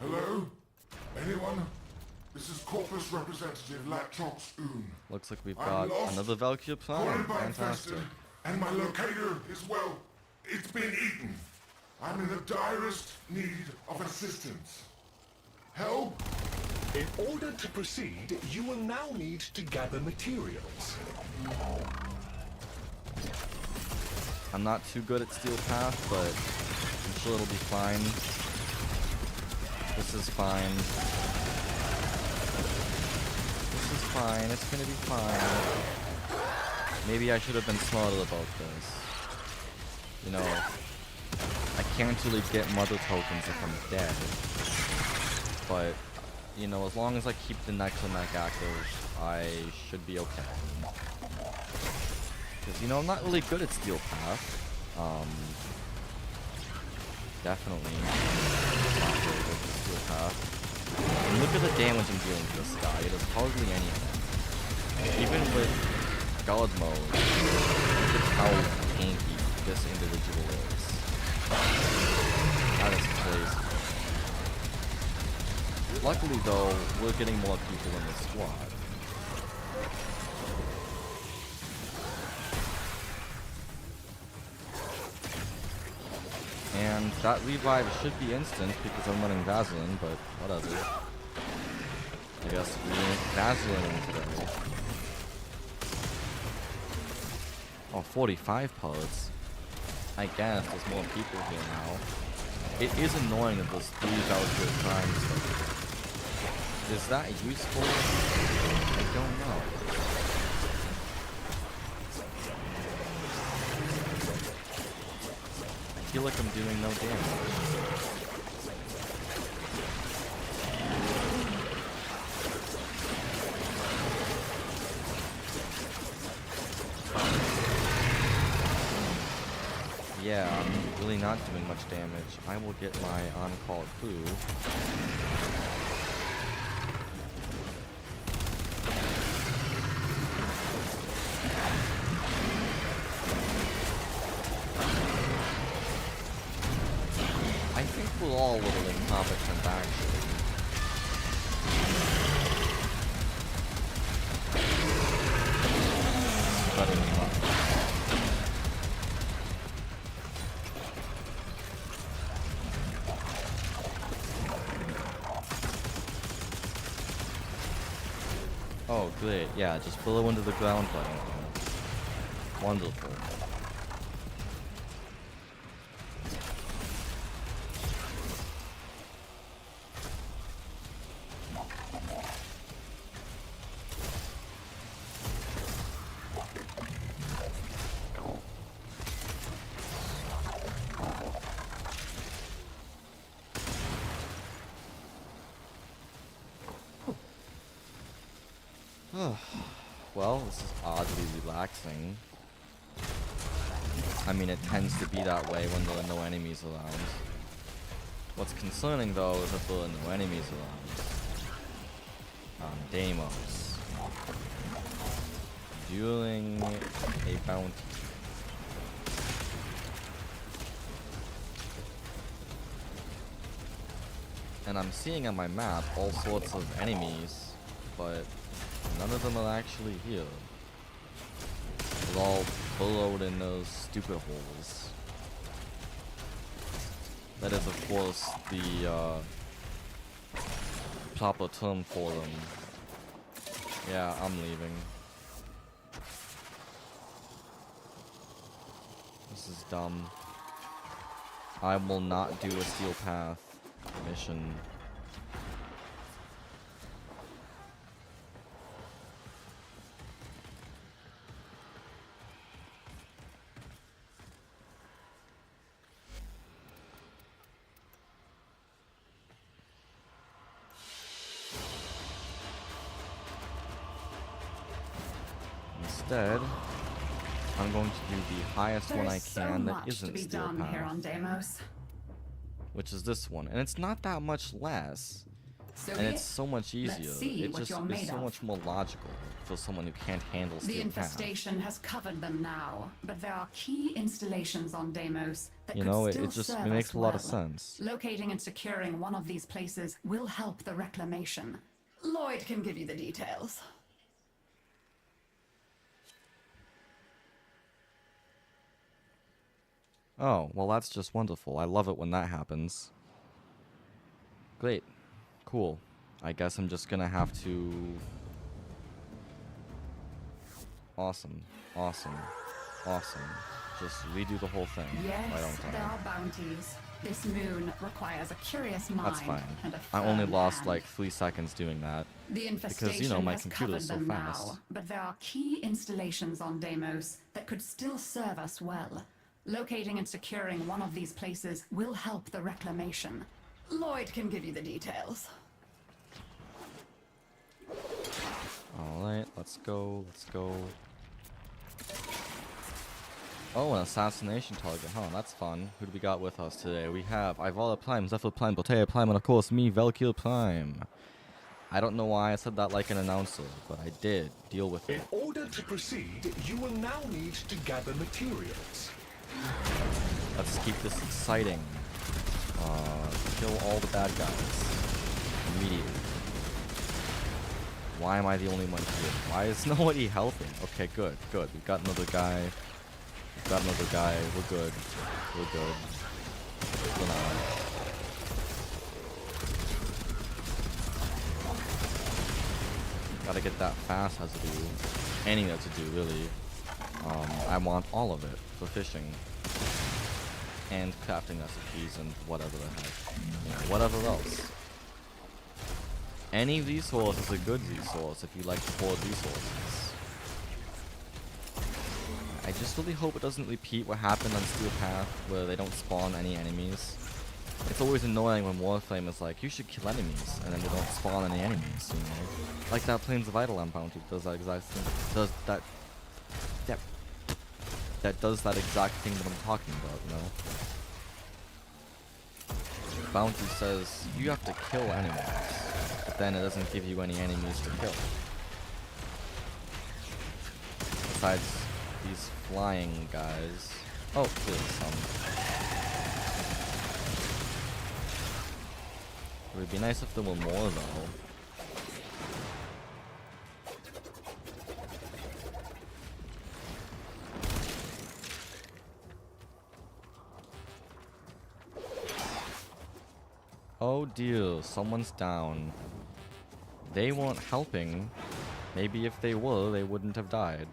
Hello? Anyone? This is Corpus Representative Latrox Oon. Looks like we've I'm got lost, another Valkyrie Prime. cornered by Fantastic. infested, and my locator is, well, it's been eaten. I'm in the direst need of assistance. Help? In order to proceed, you will now need to gather materials. I'm not too good at Steel Path, but I'm sure it'll be fine. This is fine. This is fine. It's gonna be fine. Maybe I should have been smarter about this. You know, I can't really get mother tokens if I'm dead. But, you know, as long as I keep the Necroneck active, I should be okay. Because, you know, I'm not really good at Steel Path. Definitely not very good at Steel Path. And look at the damage I'm dealing to this guy. It is hardly any of them. Even with God mode, look at how tanky this individual is. That is crazy. Luckily, though, we're getting more people in the squad. And that revive should be instant because I'm running Vaseline, but whatever. I guess we ain't Vaseline today. Oh, 45 pellets. I guess there's more people here now. It is annoying that there's 3 voucher crimes. Is that useful? I don't know. I feel like I'm doing no damage. Yeah, I'm really not doing much damage. I will get my on-call clue. I think we're all a little incompetent, actually. Better than that. Oh, great. Yeah, just blow into the ground button. Wonderful. Well, this is oddly relaxing. I mean, it tends to be that way when there are no enemies around. What's concerning, though, is that there are no enemies around. Deimos. During a bounty. And I'm seeing on my map all sorts of enemies, but none of them are actually here. They're all burrowed in those stupid holes. That is, of course, the proper term for them. Yeah, I'm leaving. This is dumb. I will not do a Steel Path mission. Instead, I'm going to do the highest one I can that isn't Steel Path. Here on Deimos. Which is this one. And it's not that much less. And it's so much easier. It just is so much more logical for someone who can't handle Steel The Path. infestation has covered them now, but there are key installations on Deimos that You could know, still it just serve makes us a lot of well. sense. Locating and securing one of these places will help the reclamation. Lloyd can give you the details. Oh, well that's just wonderful. I love it when that happens. Great. Cool. I guess I'm just gonna have to... Awesome. Awesome. Awesome. Just redo the whole thing. Why Yes, don't there I? are bounties. This moon requires a curious mind. That's fine. And a I only firm lost hand. like 3 seconds doing that. The infestation Because, you know, my has computer's covered so them fast. now, but there are key installations on Deimos that could still serve us well. Locating and securing one of these places will help the reclamation. Lloyd can give you the details. Alright, let's go, let's go. Oh, an assassination target, huh? That's fun. Who do we got with us today? We have Ivala Prime, Zephyr Prime, Botea Prime, and of course me, Valkyr Prime. I don't know why I said that like an announcer, but I did. Deal with it. In order to proceed, you will now need to gather materials. Let's keep this exciting. Kill all the bad guys. Immediately. Why am I the only one here? Why is nobody helping? Okay, good, good. We've got another guy. We've got another guy. We're good. We're good. You know. Gotta get that fast residue. Any residue, really. I want all of it for fishing. And crafting recipes and whatever the heck. You know, whatever else. Any resource is a good resource if you like to hoard resources. I just really hope it doesn't repeat what happened on Steel Path, where they don't spawn any enemies. It's always annoying when Warframe is like, you should kill enemies, and then they don't spawn any enemies, you know? Like that Plains of Eidolon bounty does that exact thing. Does that... Yep. That does that exact thing that I'm talking about, you know? Bounty says, you have to kill enemies. But then it doesn't give you any enemies to kill. Besides these flying guys. Oh, there's some. It would be nice if there were more though. Oh dear, someone's down. They weren't helping. Maybe if they were, they wouldn't have died.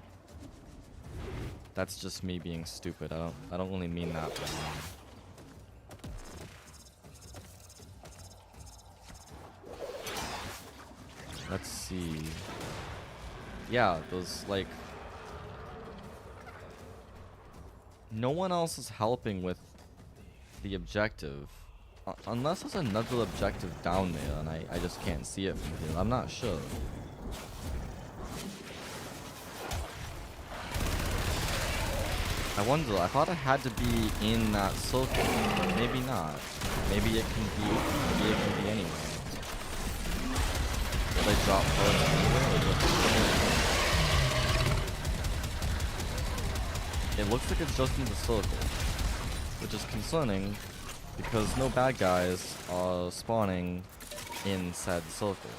That's just me being stupid. I don't really mean that. But, let's see. Yeah, there's like no one else is helping with the objective. Unless there's another objective down there and I just can't see it from here. I'm not sure. I wonder, I thought it had to be in that circle, but maybe not. Maybe it can be anywhere. Will they drop first anywhere or just it looks like it's just in the circle. Which is concerning because no bad guys are spawning in said circle.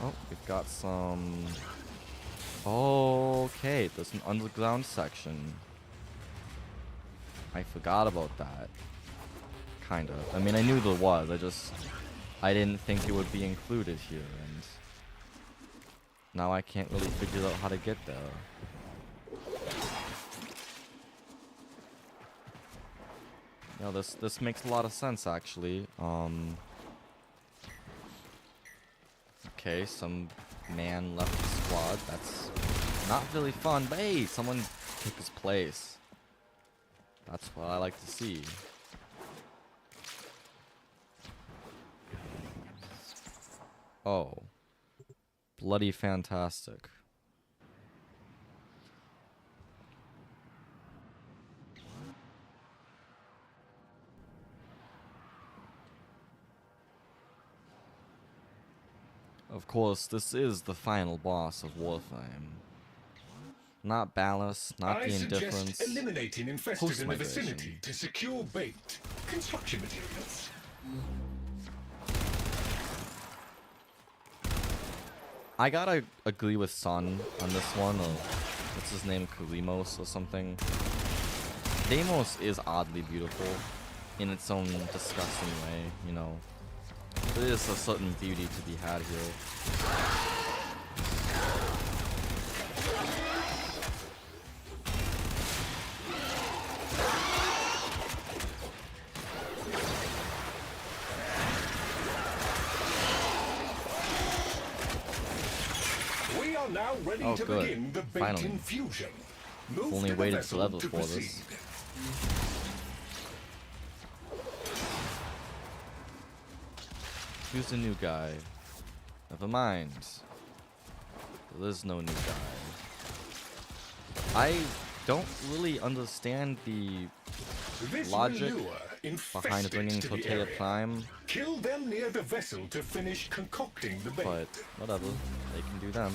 Oh, we've got some... Okay, there's an underground section. I forgot about that. Kind of. I mean, I knew there was. I didn't think it would be included here, and now I can't really figure out how to get there. No, this makes a lot of sense actually. Okay, some man left the squad. That's not really fun, but hey, someone took his place. That's what I like to see. Oh. Bloody fantastic. Of course, this is the final boss of Warframe. Not ballast, not the indifference. I suggest eliminating infestors in the vicinity to secure bait. Construction materials. I gotta agree with Sun on this one, or what's his name, Kulimos or something. Deimos is oddly beautiful in its own disgusting way, you know. There is a certain beauty to be had here. We are now ready to begin the bait infusion. Move Only to the waited to vessel level to for proceed. this. Who's the new guy? Never mind. There's no new guy. I don't really understand the logic behind bringing Tortilla Prime. Kill them near the vessel to finish concocting the bait. But whatever, they can do them.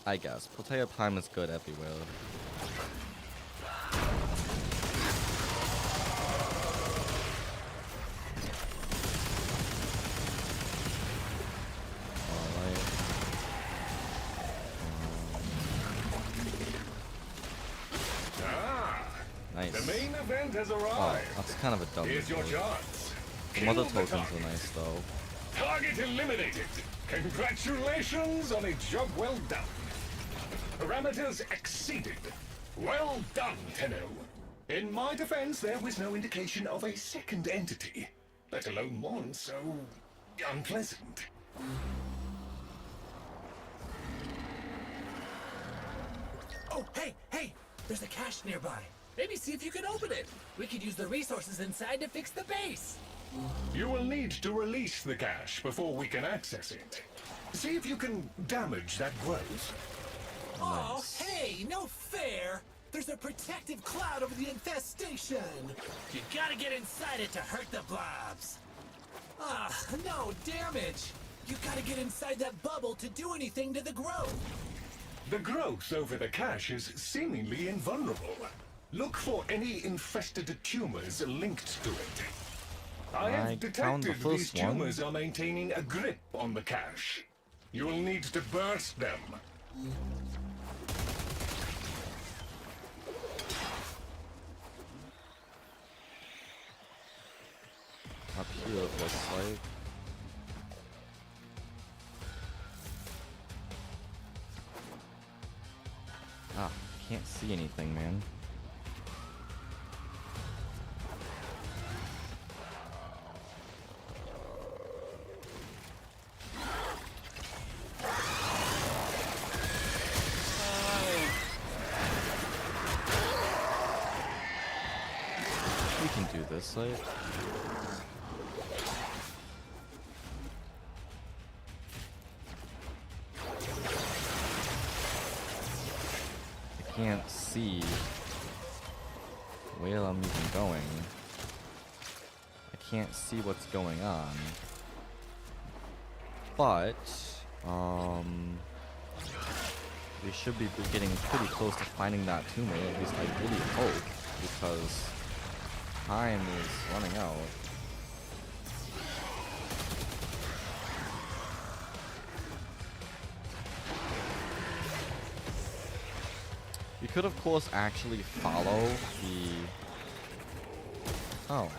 I guess. Tortilla Prime is good everywhere. Nice. The main event has arrived. Oh, that's kind of a dumb Here's your move. chance. The mother Kill the tokens target. are nice though. Target eliminated. Congratulations on a job well done. Parameters exceeded. Well done, Tenno. In my defense, there was no indication of a second entity, let alone one so unpleasant. Oh, hey! There's a cache nearby. Maybe see if you can open it. We could use the resources inside to fix the base. You will need to release the cache before we can access it. See if you can damage that growth. Oh, hey, no fair! There's a protective cloud over the infestation! You gotta get inside it to hurt the blobs! Ah, no damage! You gotta get inside that bubble to do anything to the growth! The growth over the cache is seemingly invulnerable. Look for any infested tumors linked to it. I have found the detected these first one. tumors are maintaining a grip on the cache. You will need to burst them. Up here it looks like. Ah, can't see anything, man. We can do this, like. I can't see where I'm even going. I can't see what's going on. But, we should be getting pretty close to finding that tumor, at least I really hope, because time is running out. You could, of course, actually follow the... Oh.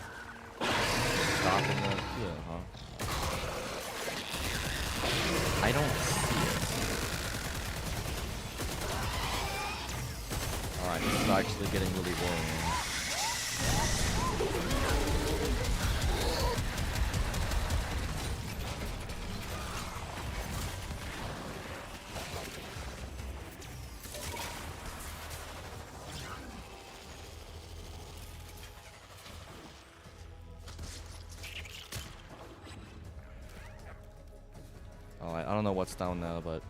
Stop in the... here, huh? I don't see it. Alright, this is actually getting really worrying. I don't know what's down there, but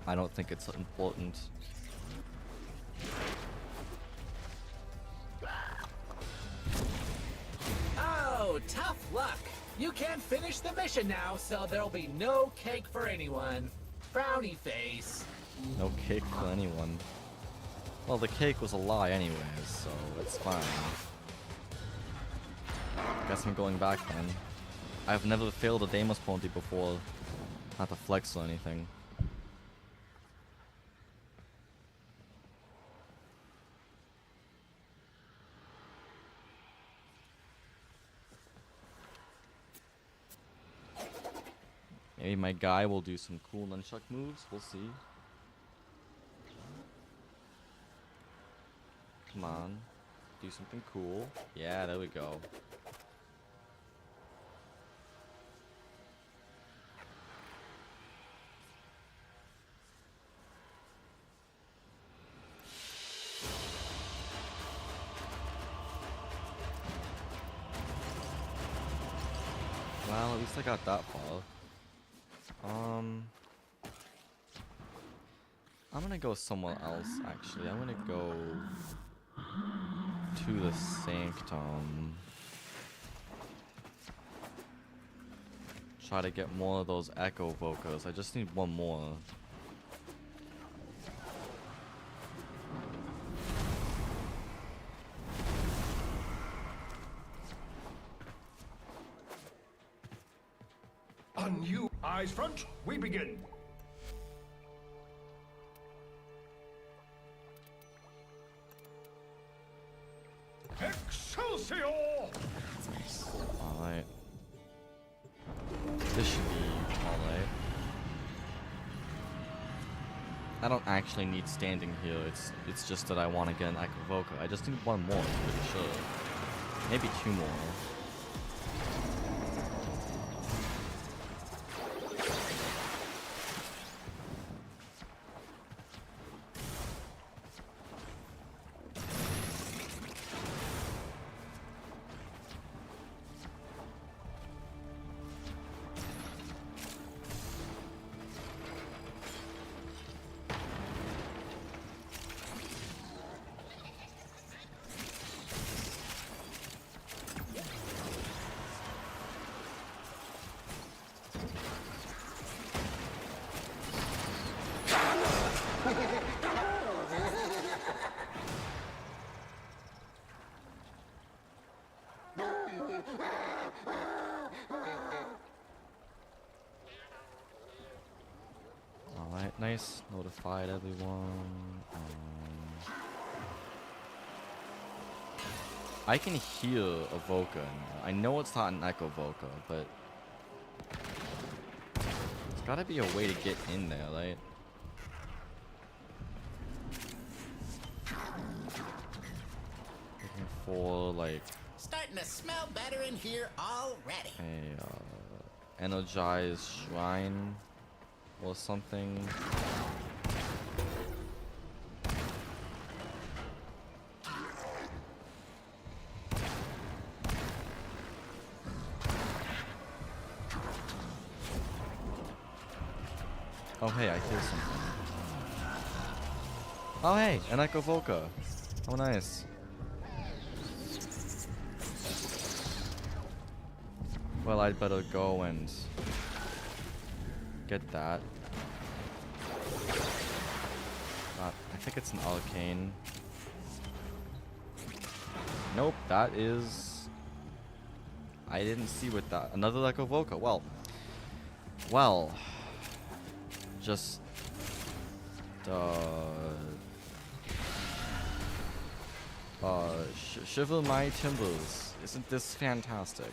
I don't think it's important. Oh, tough luck! You can't finish the mission now, so there'll be no cake for anyone. Frowny face. No cake for anyone. Well, the cake was a lie anyways, so it's fine. Guess I'm going back then. I've never failed a Deimos Ponte before. Not to flex or anything. Maybe my guy will do some cool nunchuck moves. We'll see. Come on. Do something cool. Yeah, there we go. Well, at least I got that far. I'm gonna go somewhere else, actually. I'm gonna go to the Sanctum. Try to get more of those Echo Vocals. I just need one more. On you, eyes front, we begin. Excelsior! Alright. This should be alright. I don't actually need standing here, it's just that I want to get an Echo Vocal. I just need one more, I'm pretty sure. Maybe two more. Alright, nice. Notified everyone. I can hear a Voca in there. I know it's not an Echo Voca, but there's gotta be a way to get in there, right? Looking for, like, Starting to smell better in here already. a energized shrine or something. Oh hey, I hear something. Oh hey, an Echo Voca. Oh nice. Well, I'd better go and get that. I think it's an arcane. Nope, that is... I didn't see what that... Another Echo Voca. Well... Just... shiver my timbers. Isn't this fantastic?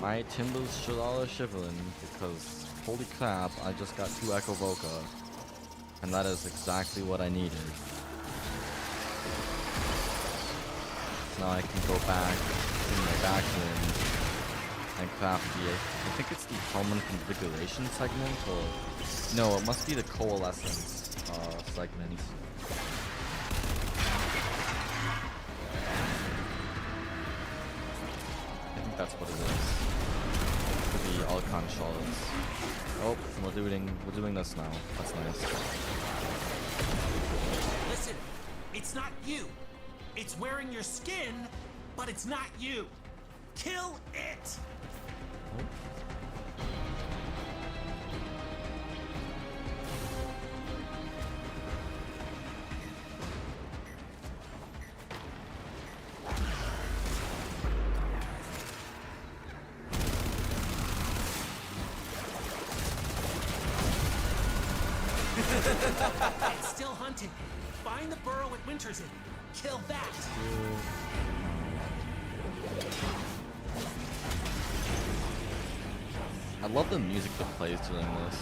My timbers should all are shivering because, holy crap, I just got 2 Echo Voca. And that is exactly what I needed. Now I can go back to my back room and craft the, I think it's the Hellman configuration segment, or no, it must be the coalescence segment. I think that's what it is. For the Archon shards. Oh, we're doing this now. That's nice. Listen, it's not you. It's wearing your skin, but it's not you. Kill it! It's still hunting. Find the burrow it winters in. Kill that. I love the music that plays during this.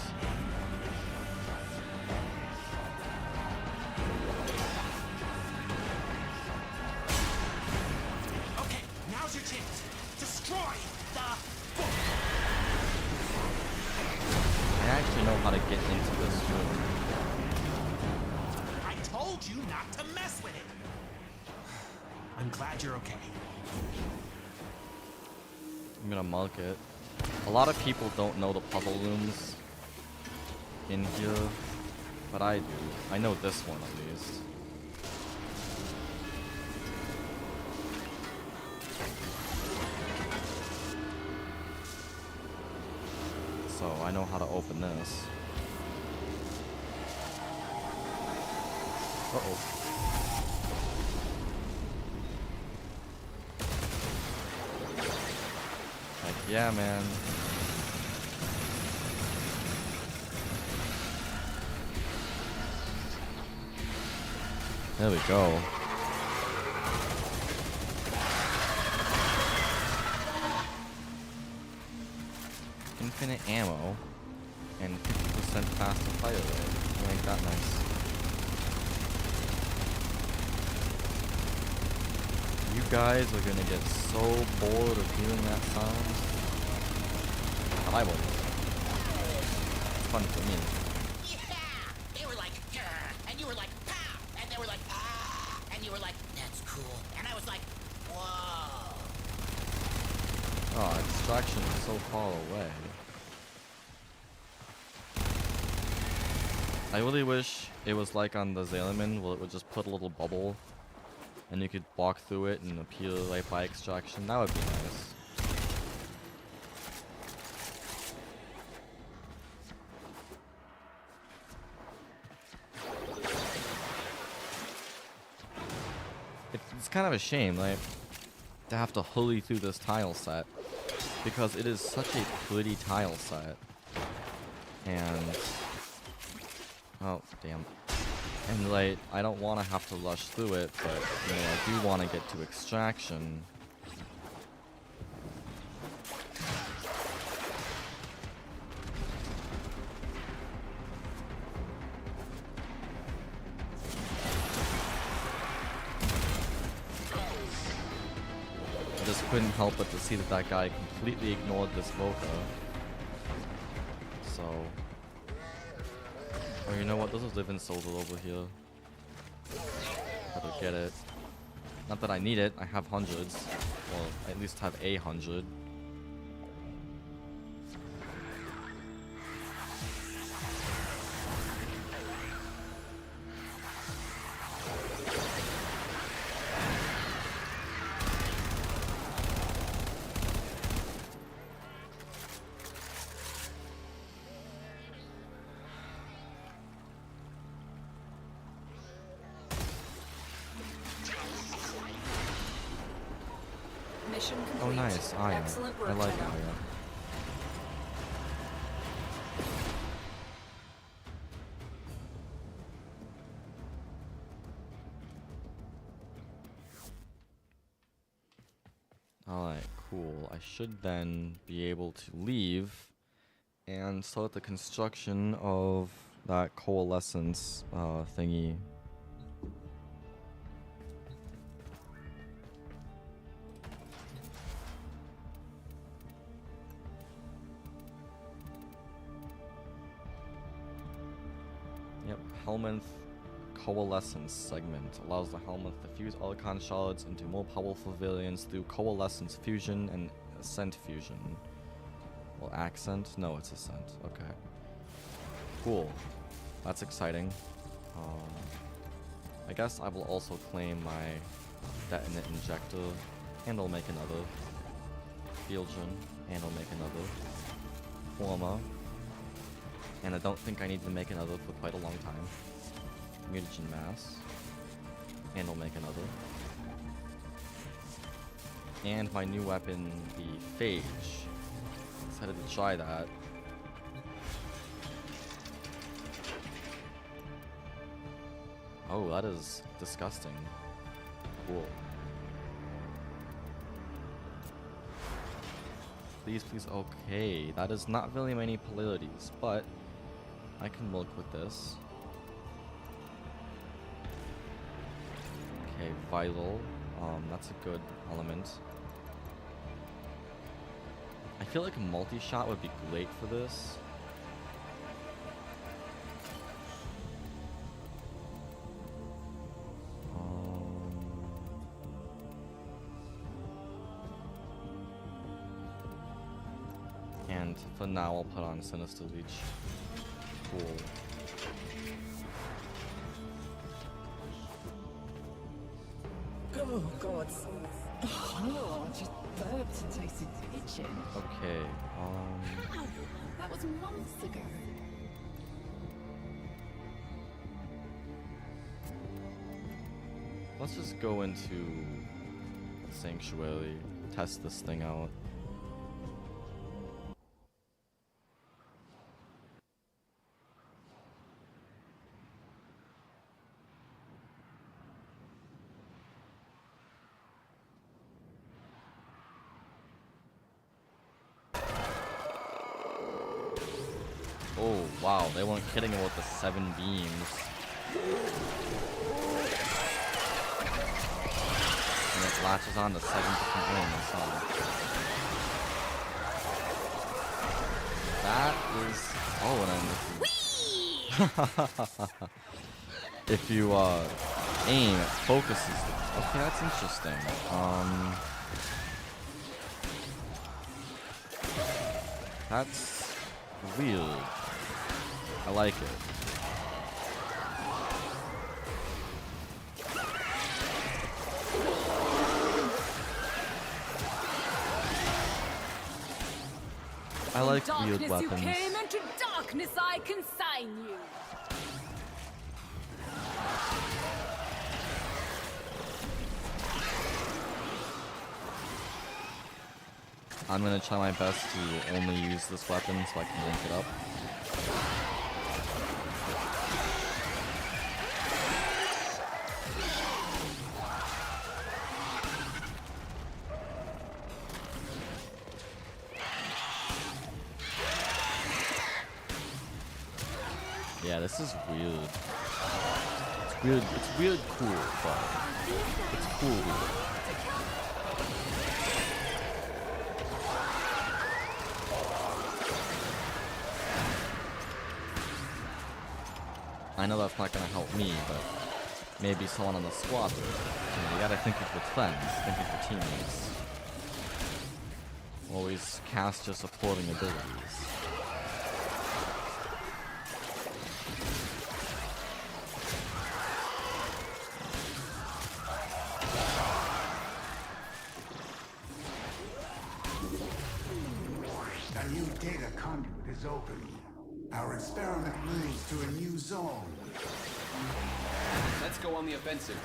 Okay, now's your chance. Destroy the book. I actually know how to get into this room. I told you not to mess with it. I'm glad you're okay. I'm gonna mark it. A lot of people don't know the puzzle rooms in here, but I do. I know this one at least. So I know how to open this. Uh-oh. Like, yeah, man. There we go. Infinite ammo and 50% faster fire rate. Ain't that nice? You guys are gonna get so bored of hearing that sound. But I won't. It's fun for me. Yeah! They were like, "Grr," and you were like, pow! And they were like, ah! And you were like, that's cool. And I was like, whoa. Oh, extraction is so far away. I really wish it was like on the Zaliman, where it would just put a little bubble and you could walk through it and appear right by extraction. That would be nice. It's kind of a shame, like, to have to hurry through this tile set, because it is such a pretty tile set. And oh, damn. And like, I don't want to have to rush through it, but you know, I do want to get to extraction. I just couldn't help but to see that that guy completely ignored this Voka. So, oh, you know what? There's a living soldier over here. Better get it. Not that I need it. I have hundreds. Well, I at least have 100. Mission complete. Oh, nice. Aya. Excellent work, I like Tenno. Aya. Alright, cool. I should then be able to leave and start the construction of that coalescence thingy. Yep, Helminth Coalescence segment allows the Helminth to fuse Archon shards into more powerful variants through coalescence fusion and ascent fusion. Well, accent? No, it's ascent. Okay. Cool. That's exciting. I guess I will also claim my detonate injector, and I'll make another. Fieldgen, and I'll make another. Forma. And I don't think I need to make another for quite a long time. Mutagen mass. And I'll make another. And my new weapon, the Phage. Excited to try that. Oh, that is disgusting. Cool. Please, please. Okay, that is not really many polarities, but I can work with this. Okay, vital. That's a good element. I feel like a multi-shot would be great for this. And for now, I'll put on Sinister Leech. Cool. Oh, God. Oh, just burped and tasted itching. Okay, Ow, that was months ago. let's just go into Sanctuary, test this thing out. Oh, wow, they weren't kidding about the 7 beams. And it latches on to 7 different wings, huh? That is... Oh, and then if you aim, it focuses. Okay, that's interesting. That's weird. I like it. I like weird weapons. You came, and to darkness I consign you. I'm gonna try my best to only use this weapon so I can rank it up. Yeah, this is weird. It's weird cool, but it's cool weird. I know that's not gonna help me, but maybe someone on the squad will. You gotta think of your friends, think of your teammates. Always cast your supporting abilities. A new data conduit is open. Our experiment moves to a new zone. Let's go on the offensive.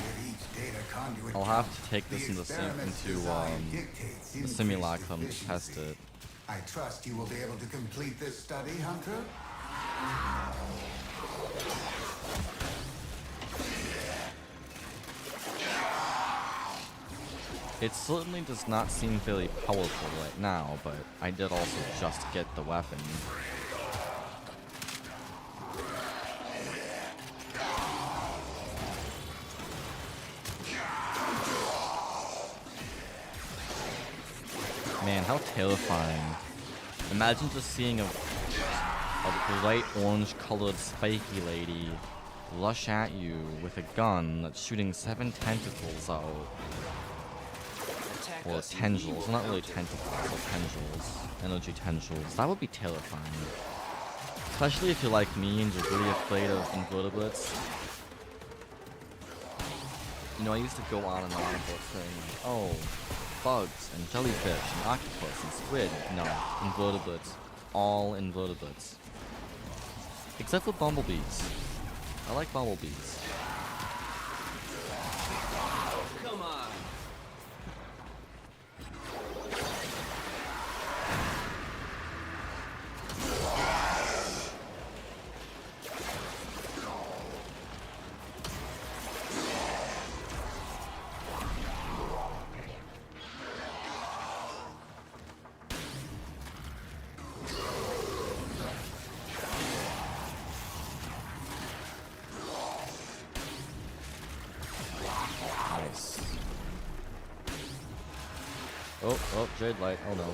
With each data conduit, I'll have to take this into the simulacrum to test it. I trust you will be able to complete this study, Hunter? It certainly does not seem very powerful right now, but I did also just get the weapon. Man, how terrifying. Imagine just seeing a bright orange colored spiky lady rush at you with a gun that's shooting 7 tentacles out. Or tendrils, not really tentacles, but tendrils. Energy tendrils. That would be terrifying. Especially if you're like me and you're really afraid of invertebrates. You know, I used to go on and on about saying, oh, bugs and jellyfish and octopus and squid. No, invertebrates. All invertebrates. Except for bumblebees. I like bumblebees. Come on. Oh, Jade Light. Oh no.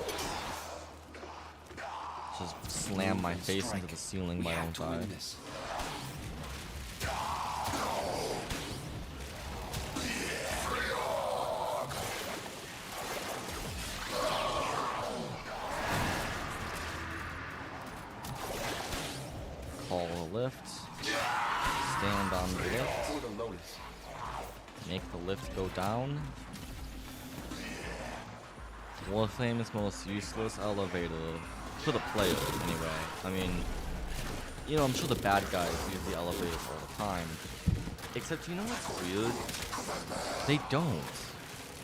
Just slam my face into the ceiling by own die. Call a lift. Stand on the lift. Make the lift go down. Warframe is most useless elevator for the player, anyway. I mean, you know, I'm sure the bad guys use the elevators all the time. Except, you know what's weird? They don't.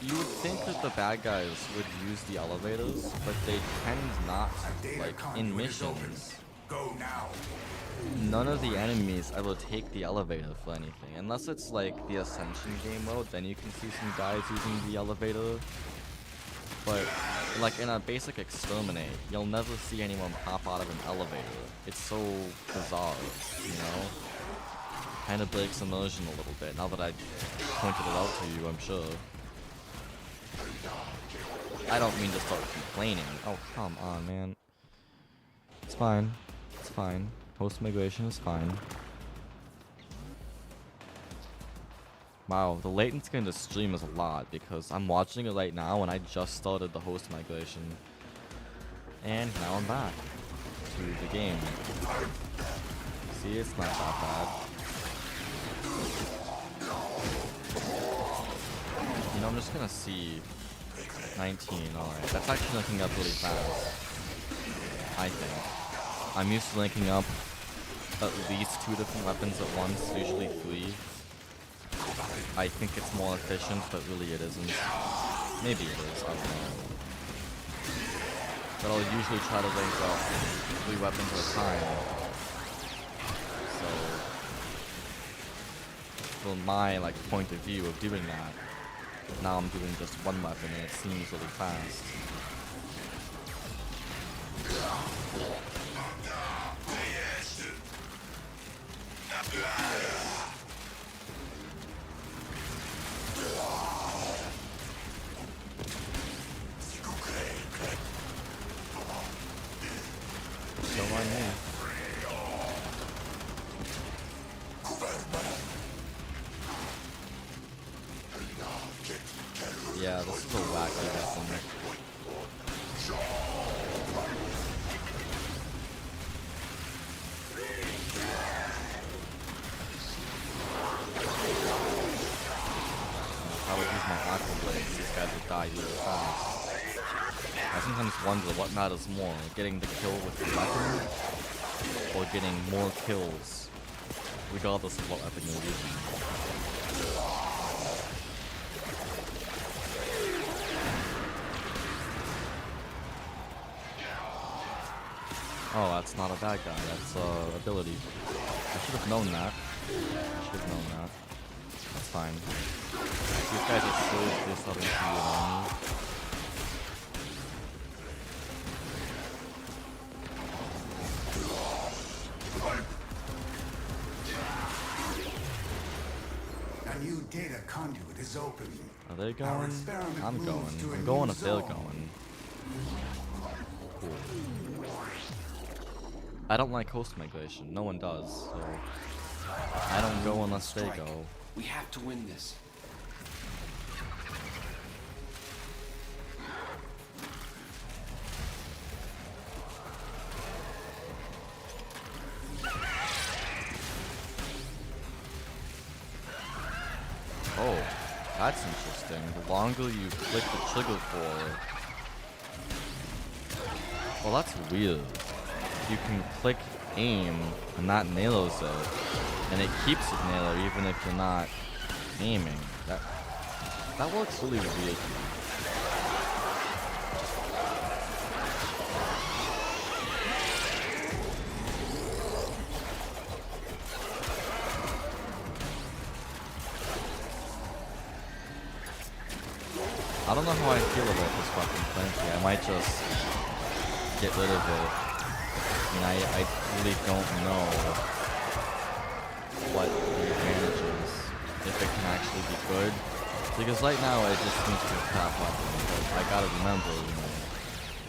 You would think that the bad guys would use the elevators, but they tend not, like, in missions. Go now. None of the enemies ever take the elevator for anything. Unless it's like the Ascension game mode, then you can see some guys using the elevator. But like in a basic exterminate, you'll never see anyone pop out of an elevator. It's so bizarre, you know? Kind of breaks immersion a little bit, now that I pointed it out to you, I'm sure. I don't mean to start complaining. Oh, come on, man. It's fine. It's fine. Post-migration is fine. Wow, the latency in the stream is a lot because I'm watching it right now and I just started the host migration. And now I'm back to the game. See, it's not that bad. You know, I'm just gonna see 19, alright. That's actually linking up really fast. I think. I'm used to linking up at least 2 different weapons at once, usually 3. I think it's more efficient, but really it isn't. Maybe it is, I don't know. But I'll usually try to link up 3 weapons at a time. So, from my like point of view of doing that, now I'm doing just 1 weapon and it seems really fast. Don't mind me. Yeah, this is a wacky weapon. I would use my aqua blades, these guys would die really fast. I sometimes wonder what matters more, getting the kill with the weapon, or getting more kills, regardless of what weapon you're using. Oh, that's not a bad guy, that's ability. I should have known that. That's fine. These guys are seriously starting to be on me. A new data conduit is open. Are they going? I'm going. I'm going if they're going. Cool. I don't like host migration. No one does, so I don't go unless they go. We have to win this. Oh, that's interesting. The longer you click the trigger for... Well, that's weird. You can click aim, and that nails it. And it keeps it nailer even if you're not aiming. That works really weird. I don't know how I feel about this weapon, frankly. I might just get rid of it. I mean, I really don't know what the advantage is. If it can actually be good, Because right now it just seems to be crap weapon, but I gotta remember, you know,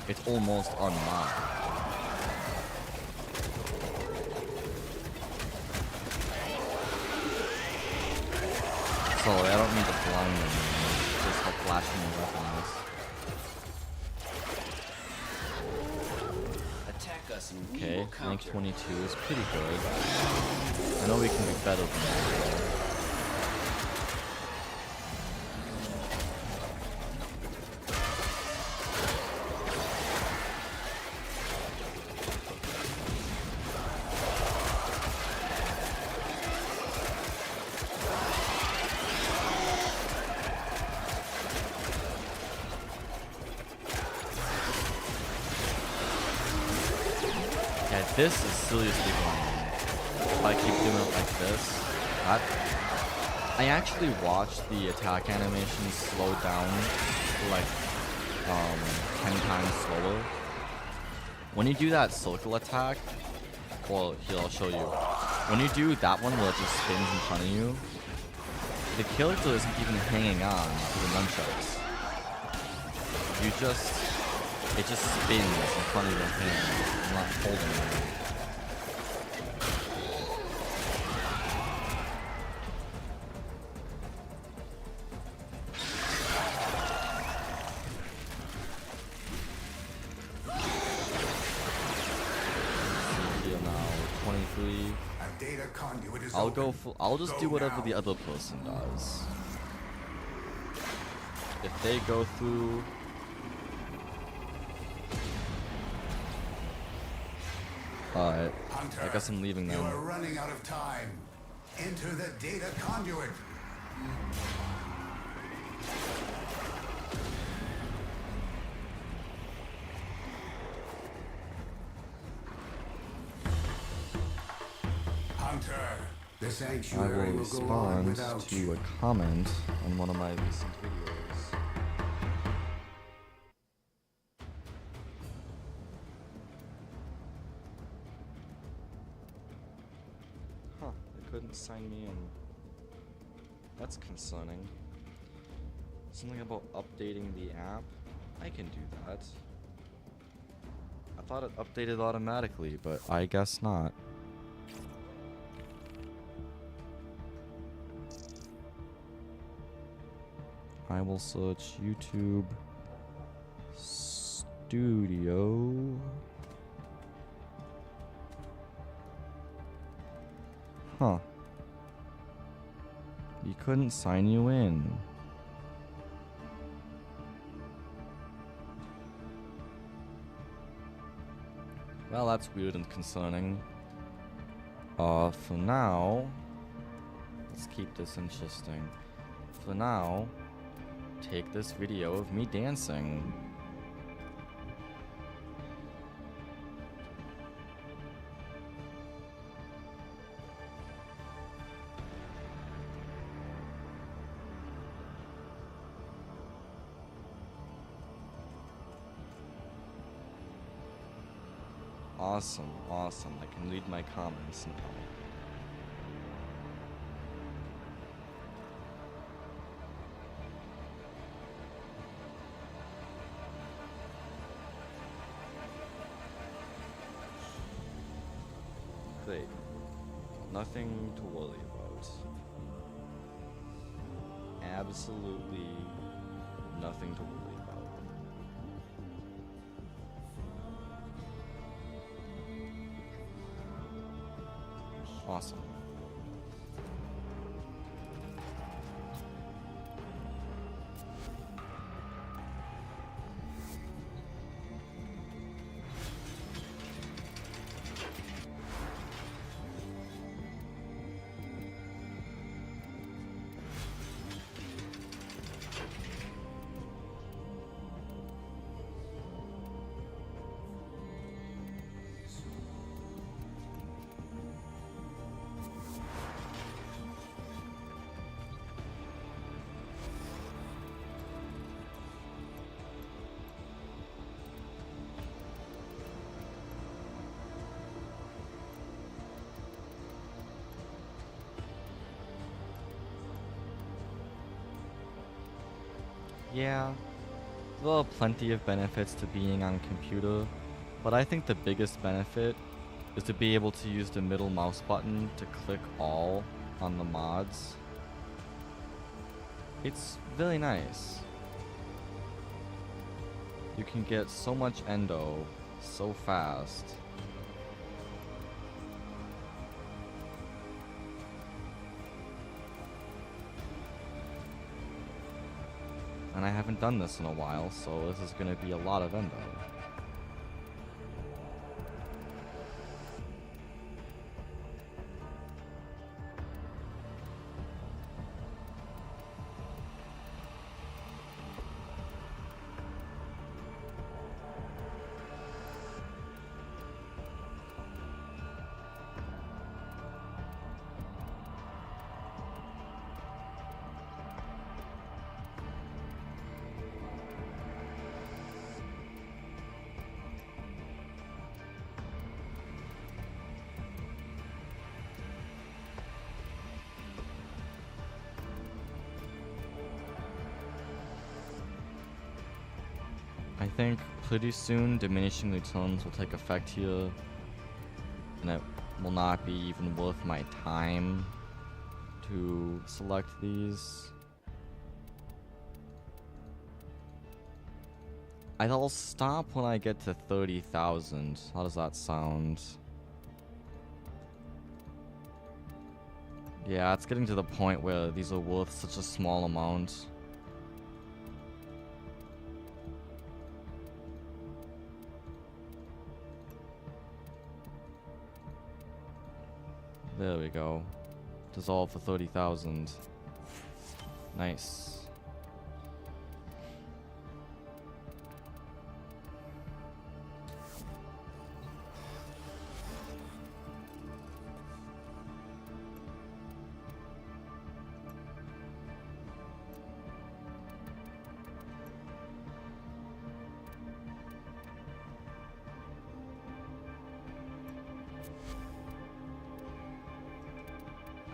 it's almost unlocked. Sorry, I don't mean to blind them, just how flashing the weapon is. Attack us and we Okay, will rank counter. 22 is pretty good. I know we can be better than that. Yeah, this is seriously going. If I keep doing it like this, I actually watched the attack animation slow down to like 10 times slower. When you do that circle attack, well, here I'll show you. When you do that one where it just spins in front of you, the character isn't even hanging on to the nunchucks. It just spins in front of your hand. I'm not holding it. Here now, 23. A data conduit is I'll open. go full. I'll just Go do whatever now. the other person does. If they go through. Alright, Hunter, I guess I'm leaving you them. are running out of time. Enter the data conduit. Hunter, the I sanctuary will will go on respond without to you. a comment on one of my recent videos. Huh, they couldn't sign me in. That's concerning. Something about updating the app? I can do that. I thought it updated automatically, but I guess not. I will search YouTube Studio. Huh. He couldn't sign you in. Well, that's weird and concerning. For now, let's keep this interesting. For now, take this video of me dancing. Awesome, awesome. I can read my comments now. Great. Nothing to worry about. Absolutely nothing to worry about. Awesome. Yeah, there are plenty of benefits to being on computer, but I think the biggest benefit is to be able to use the middle mouse button to click all on the mods. It's really nice. You can get so much endo so fast. And I haven't done this in a while, so this is gonna be a lot of endo. I think pretty soon diminishing returns will take effect here, and it will not be even worth my time to select these. I'll stop when I get to 30,000. How does that sound? Yeah, it's getting to the point where these are worth such a small amount. There we go. Dissolve for 30,000. Nice.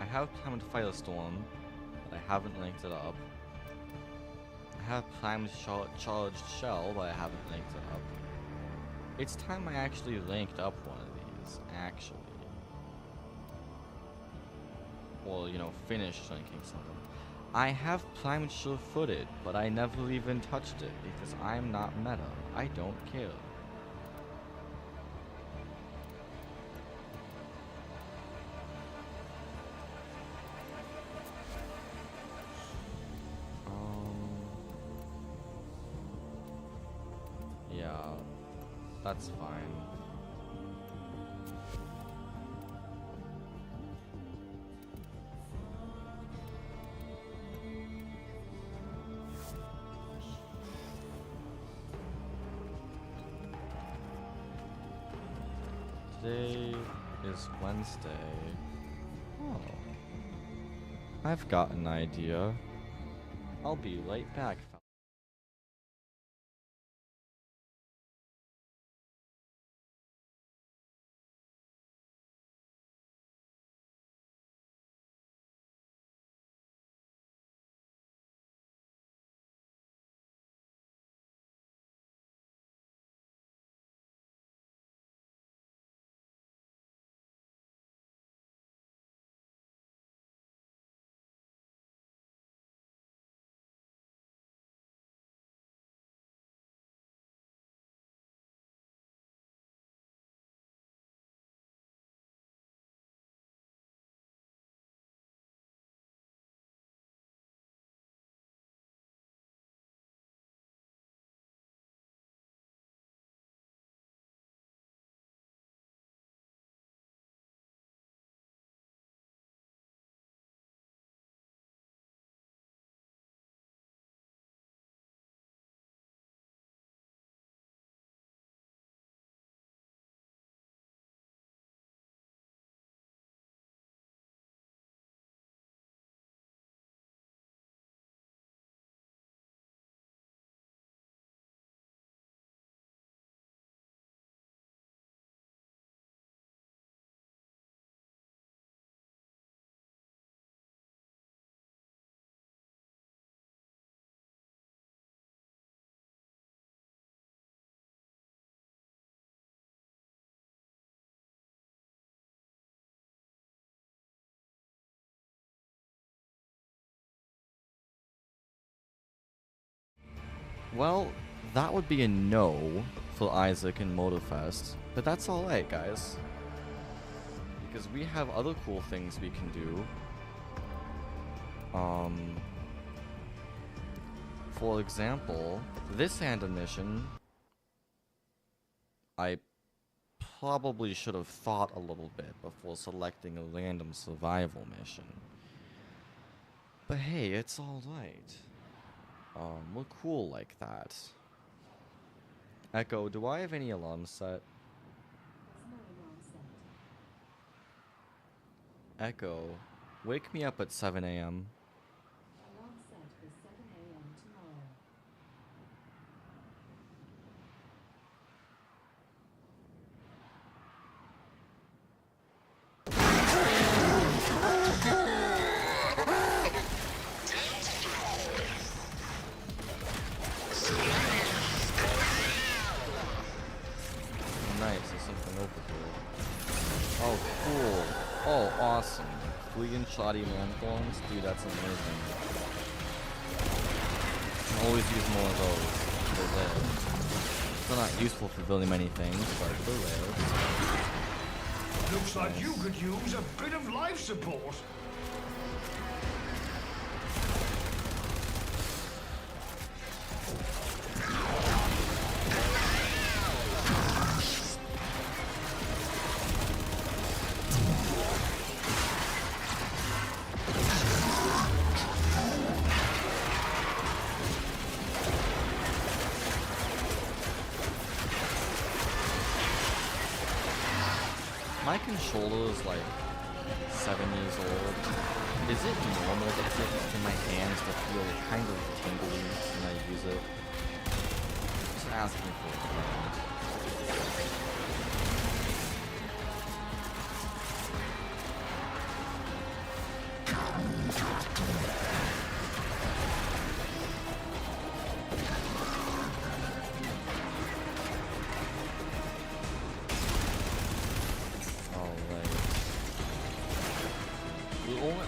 I have primed Firestorm, but I haven't linked it up. I have primed Charged Shell, but I haven't linked it up. It's time I actually linked up one of these, actually. Or, you know, finish linking something. I have primed Sure-Footed, but I never even touched it because I'm not meta. I don't care. Yeah, that's fine. Today is Wednesday. Oh. I've got an idea. I'll be right back. Well, that would be a no for Isaac and Motorfest, but that's alright, guys. Because we have other cool things we can do. For example, this random mission, I probably should have thought a little bit before selecting a random survival mission. But hey, it's alright. We're cool like that. Echo, do I have any alarms set? Echo, wake me up at 7 a.m. Nice, there's something over here. Oh, cool. Oh, awesome. Fleeing shoddy landforms? Dude, that's amazing. Can always use more of those. They're rare. They're not useful for really many things, but they're rare. Looks like you could use a bit of life support. My controller is like 7 years old. Is it normal for my hands to feel kind of tingly when I use it? Just asking for a friend.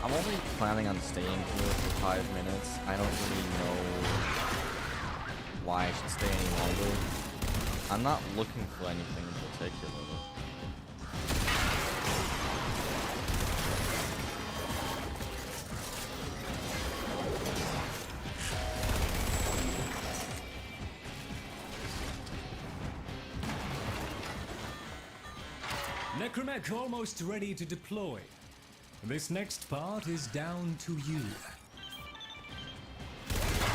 I'm only planning on staying here for 5 minutes. I don't really know why I should stay any longer. I'm not looking for anything in particular. Necromech almost ready to deploy. This next part is down to you.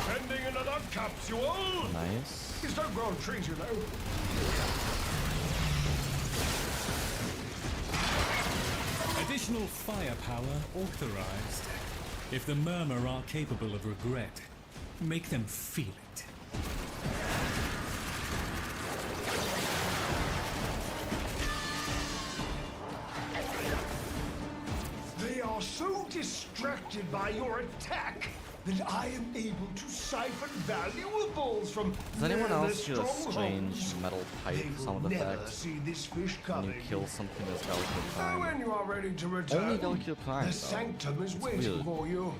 Sending another capsule. Nice. Please don't grow on trees, you know. Additional firepower authorized. If the Murmur are capable of regret, make them feel it. They are so distracted by your attack that I am able to siphon valuables from Does anyone their else hear a strongholds. strange metal pipe sound Never effect see this fish when you coming. kill something as Valkyrie So Prime? when you are ready to return, Only Valkyrie Prime, the though. sanctum is It's waiting weird. for you.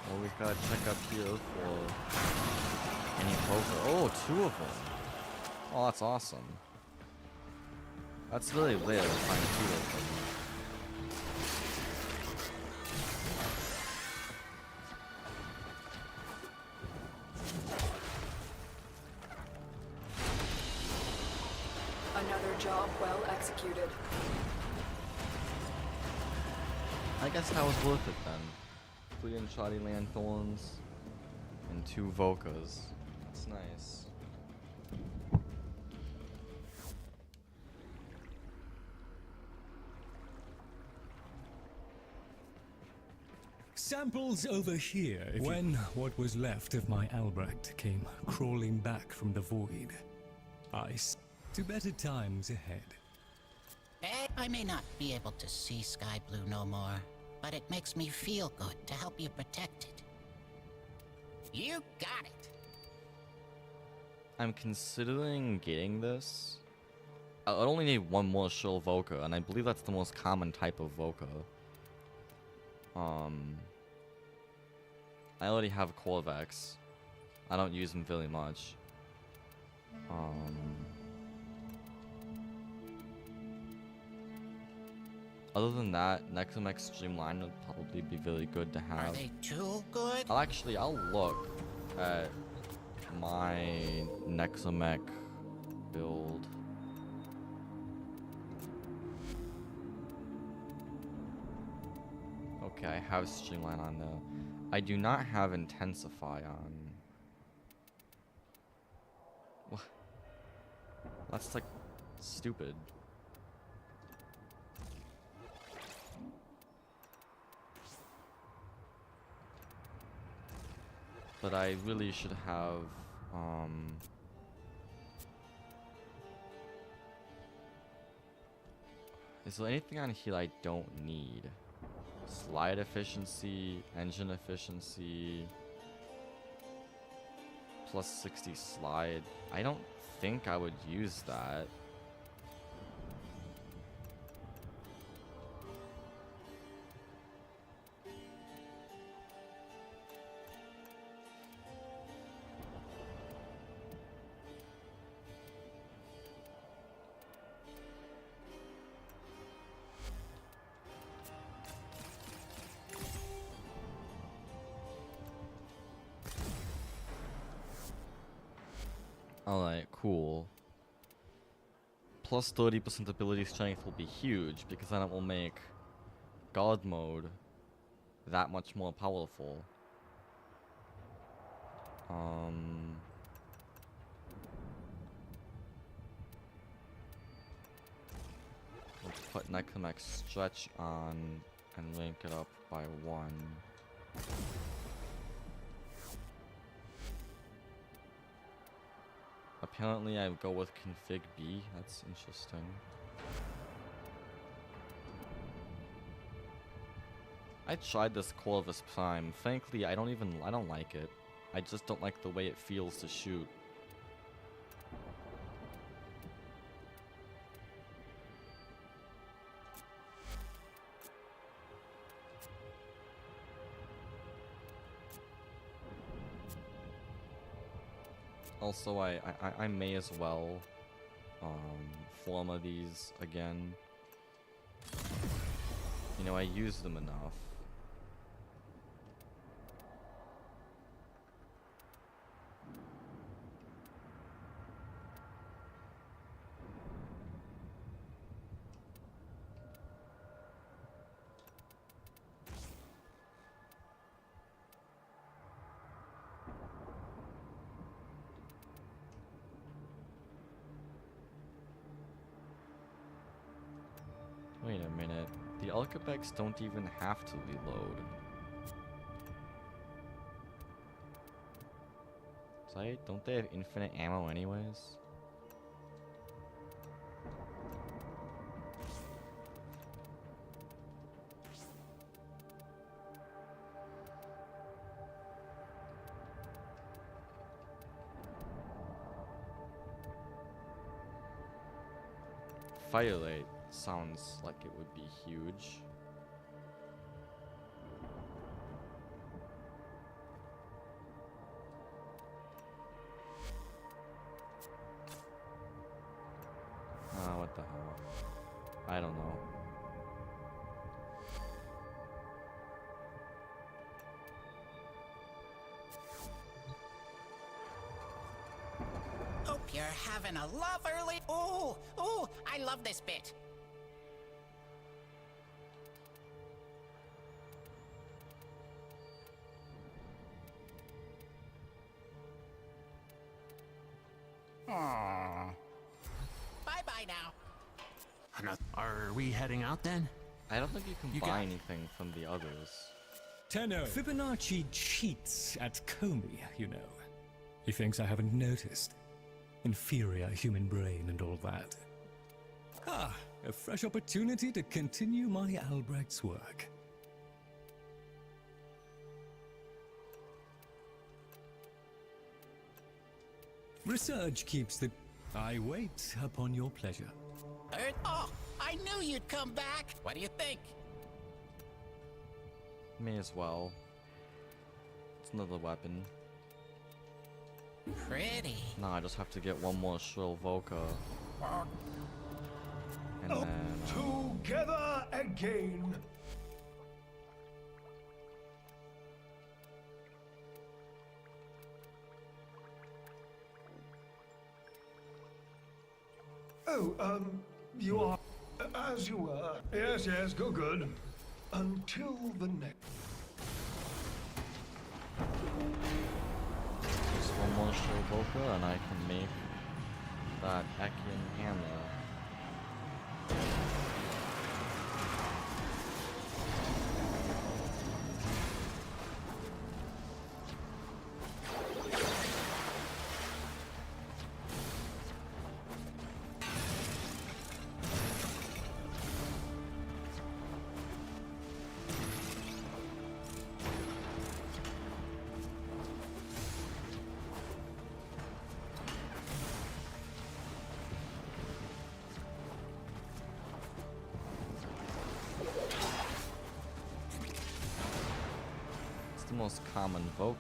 Well, we gotta check up here for any poker. Oh, 2 of them. Oh, that's awesome. That's really rare to find 2 of them. Another job well executed. I guess that was worth it then. 3 and shoddy lanthorns and 2 Vokas. That's nice. Samples over here. When what was left of my Albrecht came crawling back from the void, To better times ahead. I may not be able to see Sky Blue no more, but it makes me feel good to help you protect it. You got it! I'm considering getting this. I only need one more Shill Voca, and I believe that's the most common type of Voca. I already have Corvex. I don't use them very much. Other than that, Nexomex Streamline would probably be very good to have. Are they too good? I'll look at my Nexomech build. Okay, I have Streamline on there. I do not have Intensify on. What? That's like stupid. But I really should have, is there anything on here I don't need? Slide efficiency, engine efficiency, plus 60 slide. I don't think I would use that. Alright, cool. Plus 30% ability strength will be huge, because then it will make God mode that much more powerful. Let's put Necromex Stretch on and link it up by 1. Apparently I go with config B. That's interesting. I tried this Corvus Prime. Frankly, I don't like it. I just don't like the way it feels to shoot. Also, I may as well form of these again. You know, I use them enough. Wait a minute. The Alcabex don't even have to reload. Right? Don't they have infinite ammo anyways? Firelight sounds like it would be huge. What the hell? I don't know. Hope you're having a lovely... Ooh, ooh, I love this bit. Aww. Bye-bye now. Are we heading out then? I don't think you can buy anything from the others. Tenno, Fibonacci cheats at Comey, you know. He thinks I haven't noticed. inferior human brain and all that. Ah, a fresh opportunity to continue my Albrecht's work. Research keeps the... I wait upon your pleasure. Oh, I knew you'd come back. What do you think? May as well. It's another weapon. Pretty. Nah, I just have to get one more shrill Voca. And then... Together again. Oh, you are as you were. Yes, yes, good. Until the next. Just one more shrill Voca and I can make that Ekian hammer. The most common Voca.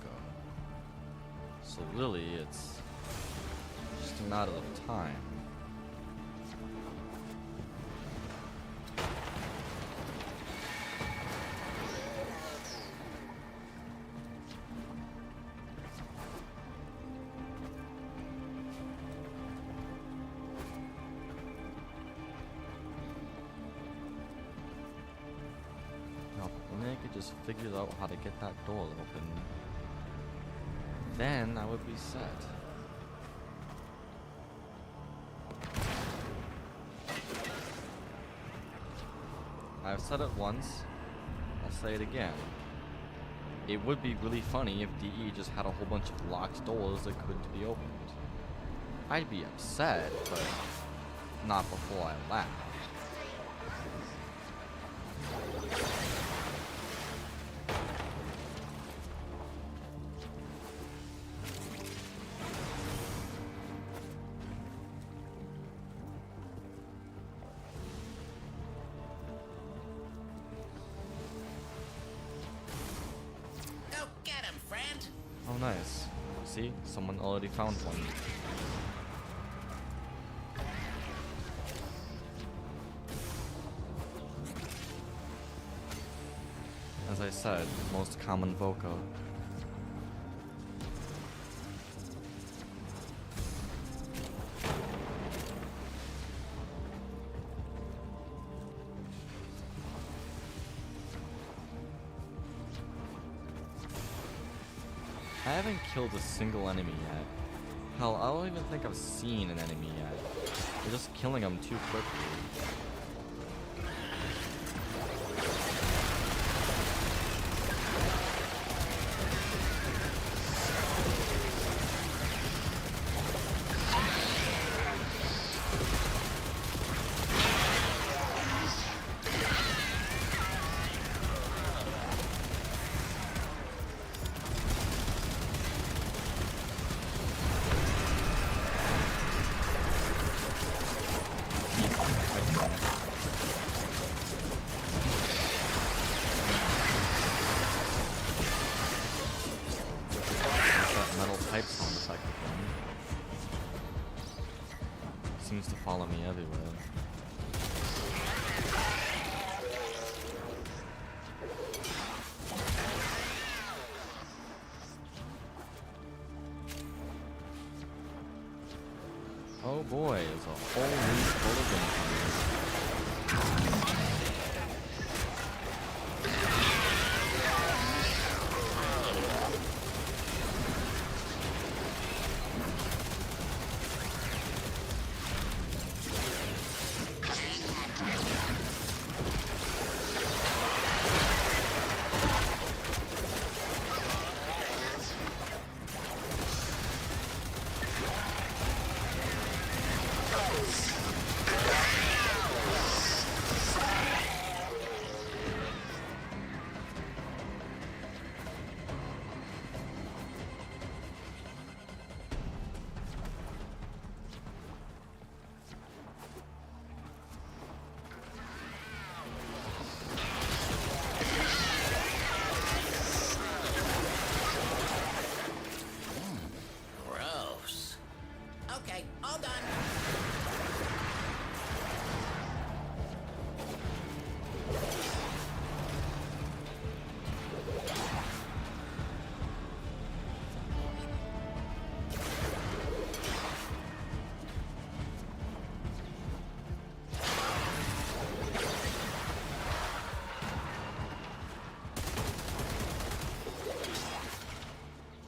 So really it's just a matter of time. I could just figure out how to get that door open. Then I would be set. I've said it once, I'll say it again. It would be really funny if DE just had a whole bunch of locked doors that couldn't be opened. I'd be upset, but not before I laugh. Oh, nice. See? Someone already found one. As I said, most common Voca. I haven't killed a single enemy yet. Hell, I don't even think I've seen an enemy yet. We're just killing them too quickly. Seems to follow me everywhere. Oh boy, there's a whole new full of vampires.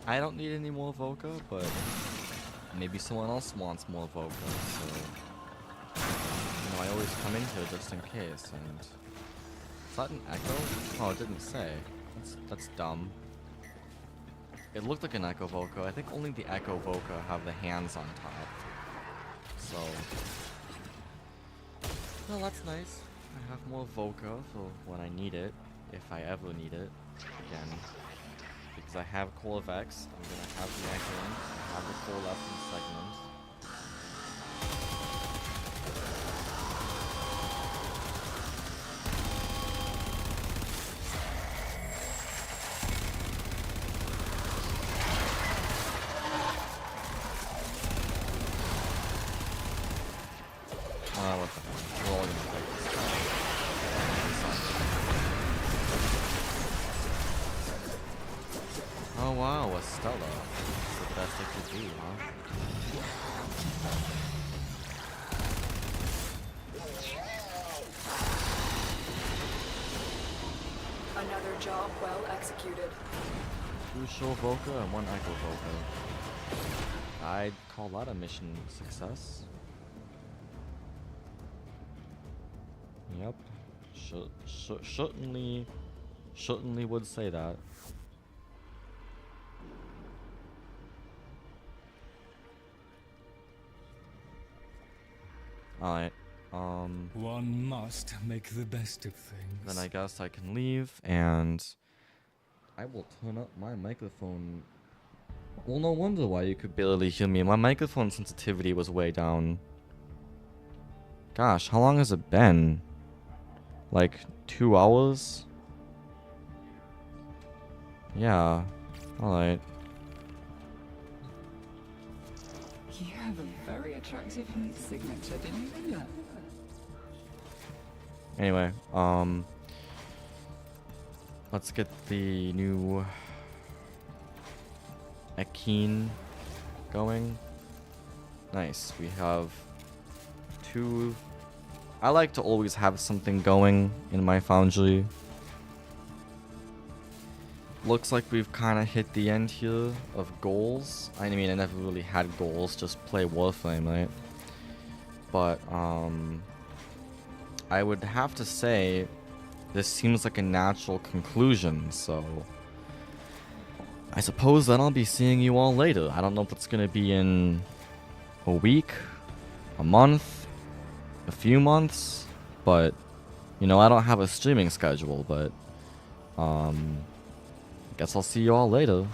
I don't need any more Voca, but maybe someone else wants more Voca, so you know, I always come in here just in case. And is that an echo? Oh, it didn't say. That's dumb. It looked like an Echo Voca. I think only the Echo Voca have the hands on top. So, well, that's nice. I have more Voca for when I need it, if I ever need it. Again, because I have Corvex, I'm gonna have the Echoing, I have the Coalescent segment. What the heck? We're all gonna fight this guy. Oh wow, a Stella. That's the best it could be, huh? Another job well executed. 2 Show Voca and 1 Echo Voca. I'd call that a mission success. Yep. Certainly would say that. Alright, One must make the best of things. then I guess I can leave, and I will turn up my microphone. Well, no wonder why you could barely hear me. My microphone sensitivity was way down. Gosh, how long has it been? Like 2 hours? Yeah. Alright. You have a very attractive heat signature, didn't you know that? Anyway, let's get the new Akeen going. Nice. We have 2. I like to always have something going in my foundry. Looks like we've kind of hit the end here of goals. I mean, I never really had goals, just play Warframe, right? But, I would have to say this seems like a natural conclusion, so I suppose then I'll be seeing you all later. I don't know if it's gonna be in a week, a month, a few months, but you know, I don't have a streaming schedule, but guess I'll see you all later.